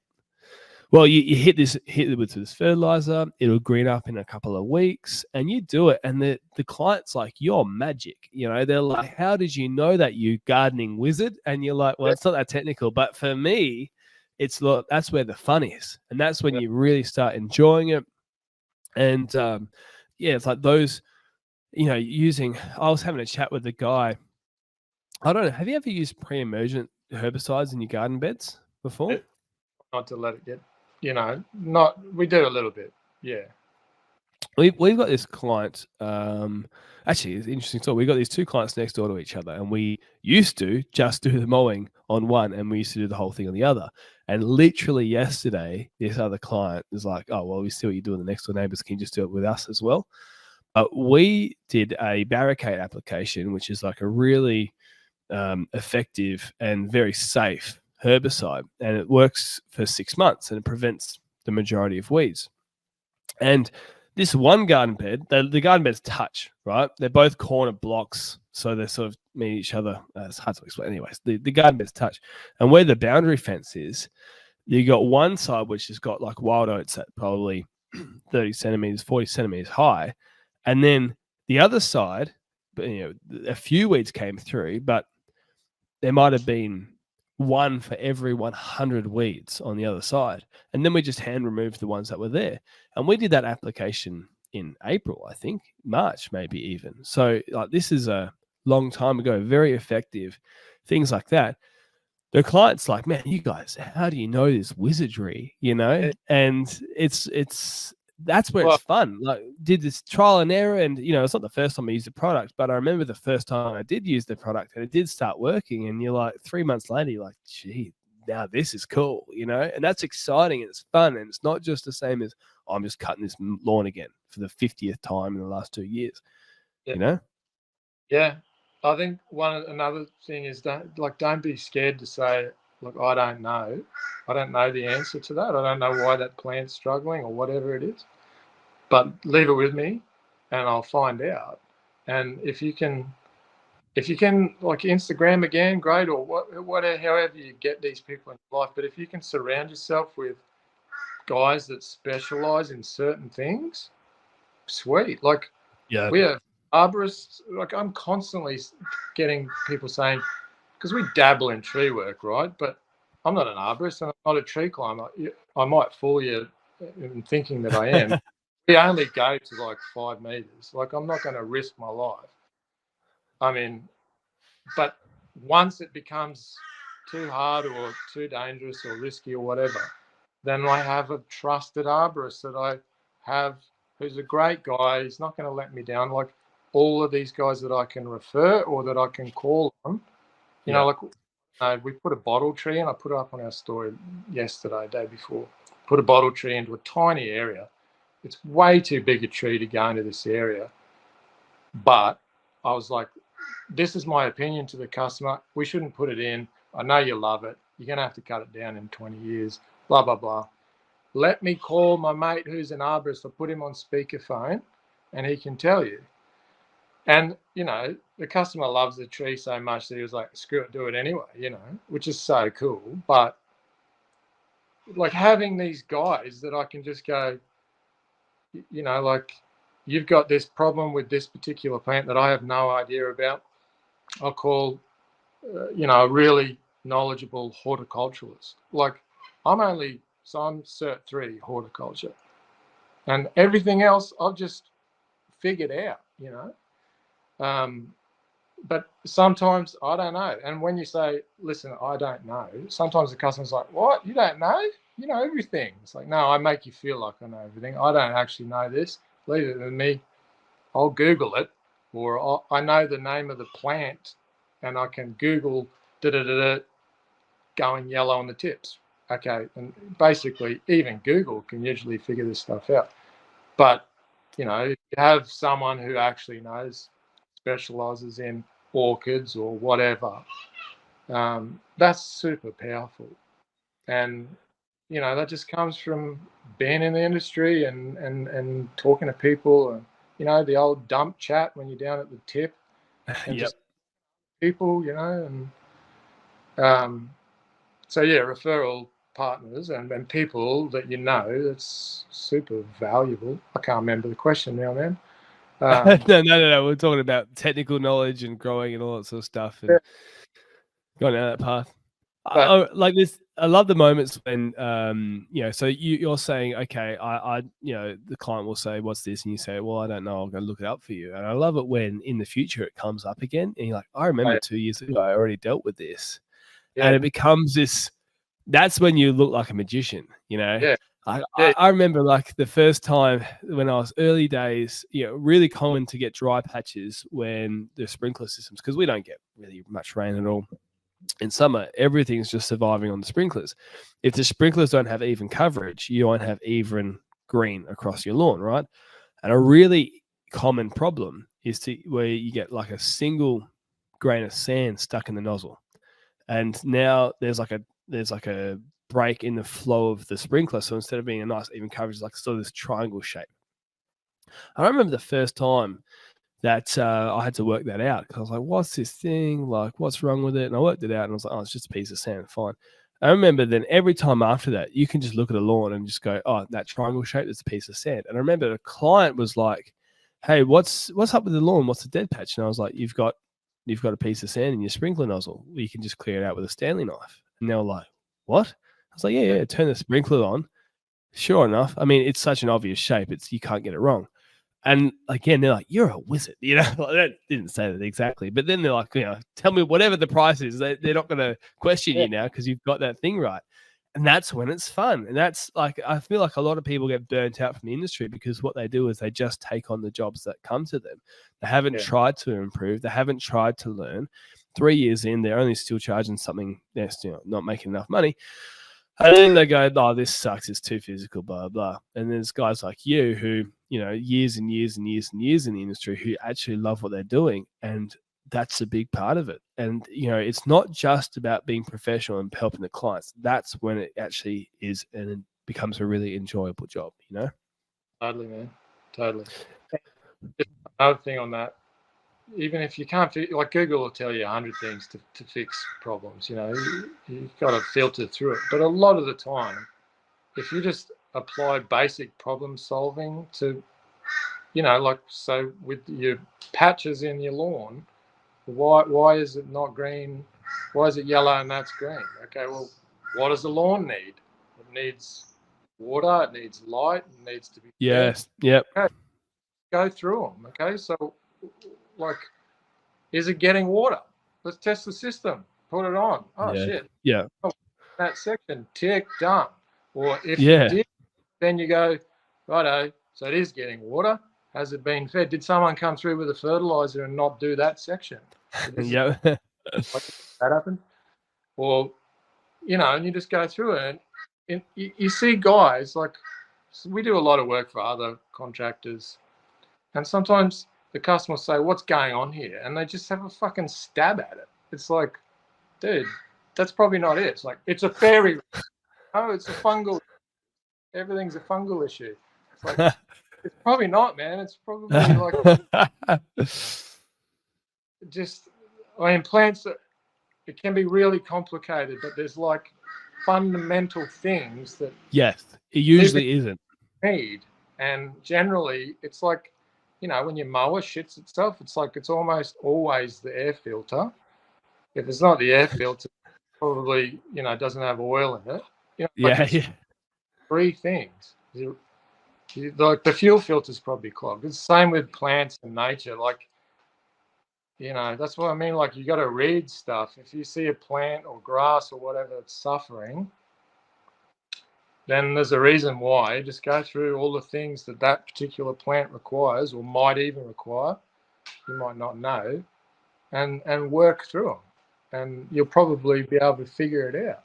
well, you hit it with this fertilizer, it'll green up in a couple of weeks, and you do it, and the client's like, you're magic. They're like, how did you know that, you gardening wizard? And you're like, well, it's not that technical, but for me, that's where the fun is, and that's when you really start enjoying it. And it's like those, using. I was having a chat with the guy. I don't know. Have you ever used pre-emergent herbicides in your garden beds before? Not to let it get, we do a little bit. Yeah. We've got this client. Actually, it's interesting. So we've got these two clients next door to each other, and we used to just do the mowing on one, and we used to do the whole thing on the other. And literally yesterday, this other client was like, "Oh, well, we see what you do with the next door neighbors. Can you just do it with us as well?" But we did a barricade application, which is like a really effective and very safe herbicide, and it works for 6 months, and it prevents the majority of weeds. And this one garden bed, the garden beds touch, right? They're both corner blocks, so they sort of meet each other. It's hard to explain. Anyways, the garden beds touch. And where the boundary fence is, you got one side which has got like wild oats at probably 30 centimeters, 40 centimeters high. And then the other side, a few weeds came through, but there might have been one for every 100 weeds on the other side. And then we just hand removed the ones that were there. And we did that application in April, I think, March, maybe even. So like, this is a long time ago, very effective, things like that. The client's like, man, you guys, how do you know this wizardry, And that's where it's fun. Like, did this trial and error, and it's not the first time I used the product, but I remember the first time I did use the product and it did start working, and you're like 3 months later, you're like, gee, now this is cool, and that's exciting and it's fun, and it's not just the same as, oh, I'm just cutting this lawn again for the 50th time in the last 2 years. Yeah, I think another thing is, don't be scared to say, look, I don't know the answer to that. I don't know why that plant's struggling or whatever it is, but leave it with me and I'll find out. And if you can like Instagram again, great, or whatever, however you get these people in life. But if you can surround yourself with guys that specialize in certain things, sweet. Like, we have arborists. Like, I'm constantly getting people saying, because we dabble in tree work, right? But I'm not an arborist and I'm not a tree climber. I might fool you in thinking that I am. We only go to like 5 meters. Like, I'm not going to risk my life. I mean, but once it becomes too hard or too dangerous or risky or whatever, then I have a trusted arborist that I have who's a great guy. He's not going to let me down. Like all of these guys that I can refer or that I can call on, you know, like we put a bottle tree in. I put it up on our story yesterday, day before. Put a bottle tree into a tiny area. It's way too big a tree to go into this area. But I was like, this is my opinion to the customer. We shouldn't put it in. I know you love it. You're going to have to cut it down in 20 years, blah, blah, blah. Let me call my mate who's an arborist. I put him on speakerphone and he can tell you. And, you know, the customer loves the tree so much that he was like, screw it, do it anyway, you know, which is so cool. But like having these guys that I can just go, you know, like you've got this problem with this particular plant that I have no idea about. I'll call, you know, a really knowledgeable horticulturalist. Like I'm Cert 3 horticulture, and everything else I've just figured out, you know. But sometimes I don't know. And when you say, listen, I don't know, sometimes the customer's like, what? You don't know? You know everything. It's like, no, I make you feel like I know everything. I don't actually know this. Leave it with me. I'll Google it, or I know the name of the plant and I can Google going yellow on the tips. Okay. And basically, even Google can usually figure this stuff out. But, you know, if you have someone who actually knows, specializes in orchids or whatever, that's super powerful. And, you know, that just comes from being in the industry and talking to people and, you know, the old dump chat when you're down at the tip and just people, you know, and so yeah, referral partners and people that you know, that's super valuable. I can't remember the question now, man. No. We're talking about technical knowledge and growing and all that sort of stuff, and going down that path. Like this, I love the moments when, you know, so you're saying, okay, you know, the client will say, what's this? And you say, well, I don't know. I'll go look it up for you. And I love it when in the future it comes up again. And you're like, I remember 2 years ago, I already dealt with this. Yeah. And it becomes this, that's when you look like a magician, you know? Yeah. I remember like the first time when I was early days, you know, really common to get dry patches when the sprinkler systems, because we don't get really much rain at all. In summer, everything's just surviving on the sprinklers. If the sprinklers don't have even coverage, you won't have even green across your lawn, right? And a really common problem is where you get like a single grain of sand stuck in the nozzle. And now there's like a break in the flow of the sprinkler. So instead of being a nice even coverage, it's like sort of this triangle shape. I remember the first time that I had to work that out because I was like, what's this thing? Like, what's wrong with it? And I worked it out and I was like, oh, it's just a piece of sand. Fine. I remember then every time after that, you can just look at a lawn and just go, oh, that triangle shape is a piece of sand. And I remember the client was like, hey, what's up with the lawn? What's the dead patch? And I was like, you've got a piece of sand in your sprinkler nozzle. You can just clear it out with a Stanley knife. And they were like, what? I was like, yeah, turn the sprinkler on. Sure enough. I mean, it's such an obvious shape. You can't get it wrong. And again, they're like, you're a wizard, you know, like, they didn't say that exactly, but then they're like, you know, tell me whatever the price is, they're not going to question you now because you've got that thing right. And that's when it's fun. And that's like, I feel like a lot of people get burnt out from the industry because what they do is they just take on the jobs that come to them. They haven't tried to improve. They haven't tried to learn. 3 years in, they're only still charging something. They're still not making enough money. And then they go, oh, this sucks. It's too physical, blah, blah. And there's guys like you who, you know, years and years and years and years in the industry who actually love what they're doing. And that's a big part of it. And, you know, it's not just about being professional and helping the clients. That's when it actually is and it becomes a really enjoyable job, you know? Totally, man. Totally. Just another thing on that. Even if you can't, like Google will tell you 100 things to fix problems, you know, you've got to filter through it. But a lot of the time, if you just apply basic problem solving to, you know, like, so with your patches in your lawn, why is it not green? Why is it yellow and that's green? Okay, well, what does the lawn need? It needs water, it needs light, it needs to be fed. Yes. Yep. Okay, go through them. Okay, so like, is it getting water? Let's test the system. Put it on. Oh Yeah. shit, Yeah. that section, tick, done. Or if you Yeah. did, then you go, righto, so it is getting water. Has it been fed? Did someone come through with a fertilizer and not do that section? So this is Yep. like that happened. Or, and you just go through it. And you see guys like, so we do a lot of work for other contractors, and sometimes the customers say, "What's going on here?" And they just have a fucking stab at it. It's like, dude, that's probably not it. It's like, it's a fairy. Oh, it's a fungal. Everything's a fungal issue. It's like, it's probably not, man. It's probably like just, I mean, plants, it can be really complicated, but there's like fundamental things that Yes. It living usually isn't. need. And generally, it's like, when your mower shits itself, it's like it's almost always the air filter. If it's not the air filter, probably, doesn't have oil in it. Like Yeah. it's Yeah. three things. Like the fuel filter is probably clogged. It's the same with plants and nature. Like, that's what I mean. Like, you got to read stuff. If you see a plant or grass or whatever that's suffering, then there's a reason why. Just go through all the things that that particular plant requires or might even require. You might not know, and work through them, and you'll probably be able to figure it out.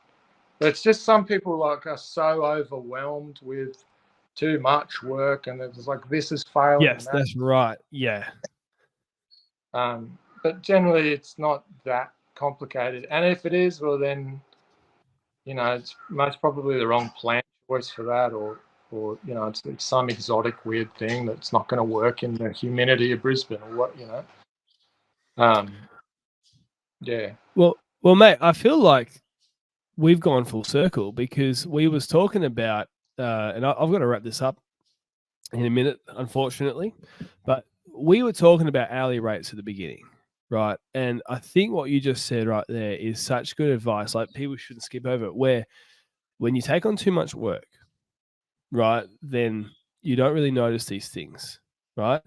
But it's just some people like are so overwhelmed with too much work, and it's like this is failing and Yes, that. that's right. Yeah. But generally, it's not that complicated. And if it is, well, then it's most probably the wrong plant choice for that, or it's some exotic weird thing that's not going to work in the humidity of Brisbane or what. Yeah. Well, mate, I feel like we've gone full circle because we was talking about, and I've got to wrap this up in a minute, unfortunately, but we were talking about hourly rates at the beginning, right? And I think what you just said right there is such good advice. Like, people shouldn't skip over it. Where when you take on too much work, right, then you don't really notice these things, right?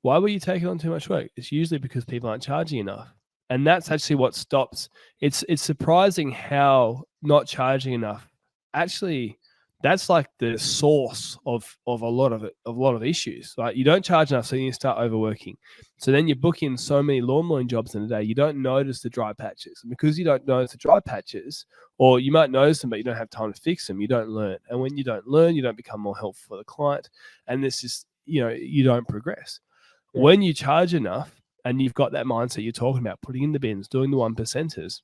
Why were you taking on too much work? It's usually because people aren't charging enough. And that's actually what stops. It's surprising how not charging enough actually, that's like the source of a lot of issues. Like, you don't charge enough, so you start overworking. So then you book in so many lawn mowing jobs in a day, you don't notice the dry patches. And because you don't notice the dry patches, or you might notice them but you don't have time to fix them, you don't learn. And when you don't learn, you don't become more helpful for the client. And this is, you don't progress. Yeah. When you charge enough and you've got that mindset you're talking about, putting in the bins, doing the 1%ers,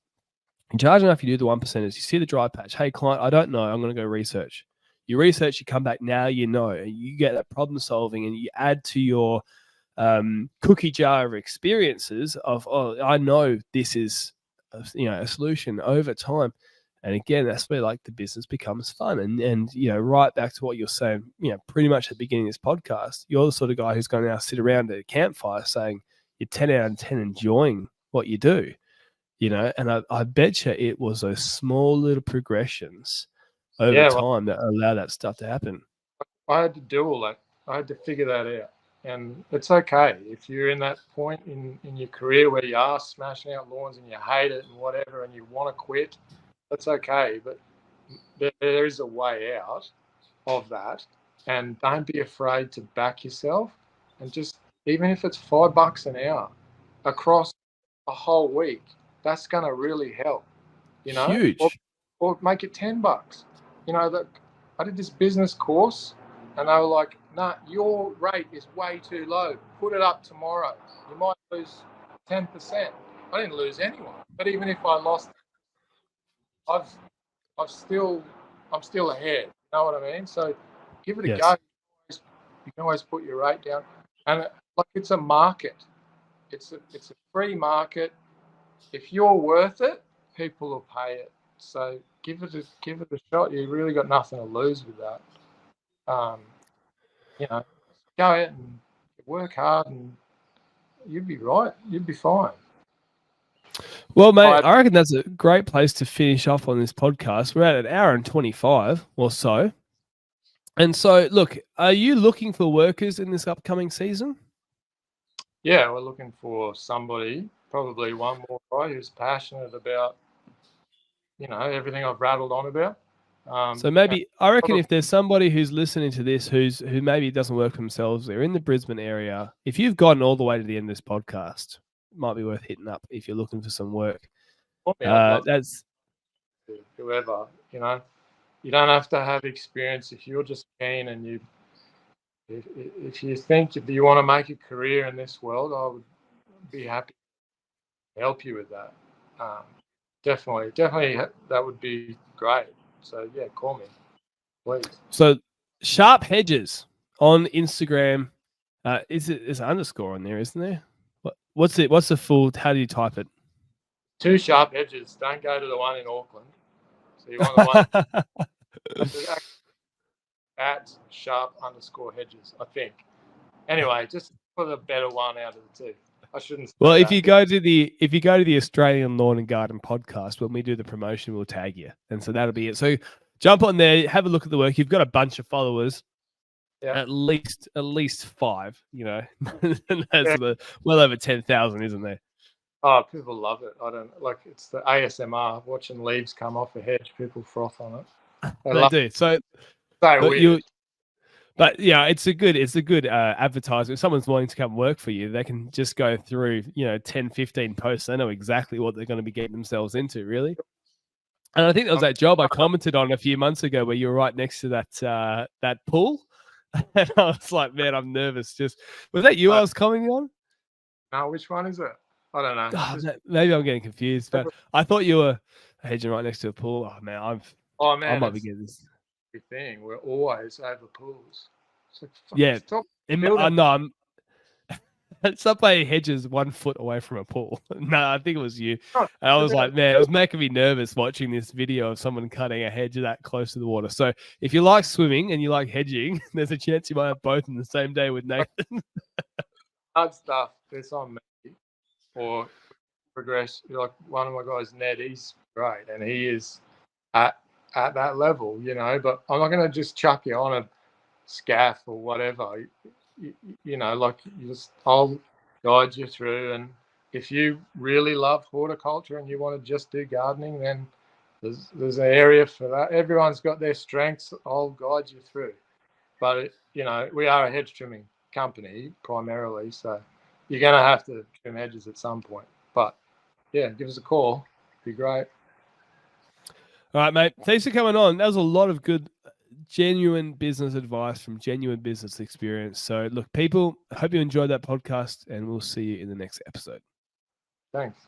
you charge enough, you do the 1%ers, you see the dry patch. Hey, client, I don't know. I'm going to go research. You research, you come back, now you know, and you get that problem solving and you add to your cookie jar of experiences of, oh, I know this is a solution over time. And again, that's where like the business becomes fun. And right back to what you're saying, pretty much at the beginning of this podcast, you're the sort of guy who's going to now sit around at a campfire saying you're 10 out of 10 enjoying what you do, and I bet you it was those small little progressions over Yeah. Well, time that allow that stuff to happen. I had to do all that. I had to figure that out. And it's okay if you're in that point in your career where you are smashing out lawns and you hate it and whatever and you want to quit. That's okay. But there is a way out of that. And don't be afraid to back yourself. And just, even if it's $5 an hour across a whole week, that's going to really help, or, Huge. or make it $10. That I did this business course and they were like, nah, your rate is way too low. Put it up tomorrow. You might lose 10%. I didn't lose anyone. But even if I lost, I've I've still I'm still ahead. You know what I mean? So give it a go. Yes. You can always put your rate down. And like, it's a market. It's a free market. If you're worth it, people will pay it. So give it a shot. You really got nothing to lose with that. Um, go out and work hard, and you'd be right. You'd be fine. Well, mate, I reckon that's a great place to finish off on this podcast. We're at an hour and 25 or so. And so, look, are you looking for workers in this upcoming season? Yeah, we're looking for somebody, probably one more guy who's passionate about, everything I've rattled on about. So maybe I reckon if there's somebody who's listening to this who maybe doesn't work for themselves, they're in the Brisbane area. If you've gotten all the way to the end of this podcast, it might be worth hitting up if you're looking for some work. I'd love That's to, whoever, you don't have to have experience if you're just keen and if you think if you want to make a career in this world, I would be happy to help you with that. Definitely, that would be great. So yeah, call me, please. so Sharp Hedges on Instagram. There's an underscore on there, isn't there? What's it? What's the full? How do you type it? 2 Sharp Hedges. Don't go to the one in Auckland. So you want the one at @sharp_hedges, I think. Anyway, just put a better one out of the 2. I shouldn't say Well, if that. you go to the Australian Lawn and Garden podcast, when we do the promotion, we'll tag you, and so that'll be it. So jump on there, have a look at the work. You've got a bunch of followers, at least 5. That's well over 10,000, isn't there? Oh, people love it. I don't like it's the ASMR watching leaves come off a hedge. People froth on it. They do. So weird. But yeah, it's a good advertisement. If someone's wanting to come work for you, they can just go through 10, 15 posts. They know exactly what they're going to be getting themselves into, really. And I think there was that job I commented on a few months ago where you were right next to that pool, and I was like, man, I'm nervous. Was that you I was commenting on? No, which one is it? I don't know. Oh, maybe I'm getting confused, but I thought you were hedging right next to a pool. Oh man, I might be getting this. Thing. We're always over pools. So yeah, no, stop playing hedges 1 foot away from a pool. No, I think it was you. And I was like, man, it was making me nervous watching this video of someone cutting a hedge that close to the water. So if you like swimming and you like hedging, there's a chance you might have both in the same day with Nathan. Hard stuff. It's on me. Or progress. Like one of my guys, Ned, he's great, and he is at that level, but I'm not going to just chuck you on a scaff or whatever. I'll guide you through. And if you really love horticulture and you want to just do gardening, then there's an area for that. Everyone's got their strengths. I'll guide you through. But, we are a hedge trimming company primarily, so you're going to have to trim hedges at some point. But, yeah, give us a call. It'd be great. All right, mate. Thanks for coming on. That was a lot of good, genuine business advice from genuine business experience. So, look, people, I hope you enjoyed that podcast, and we'll see you in the next episode. Thanks.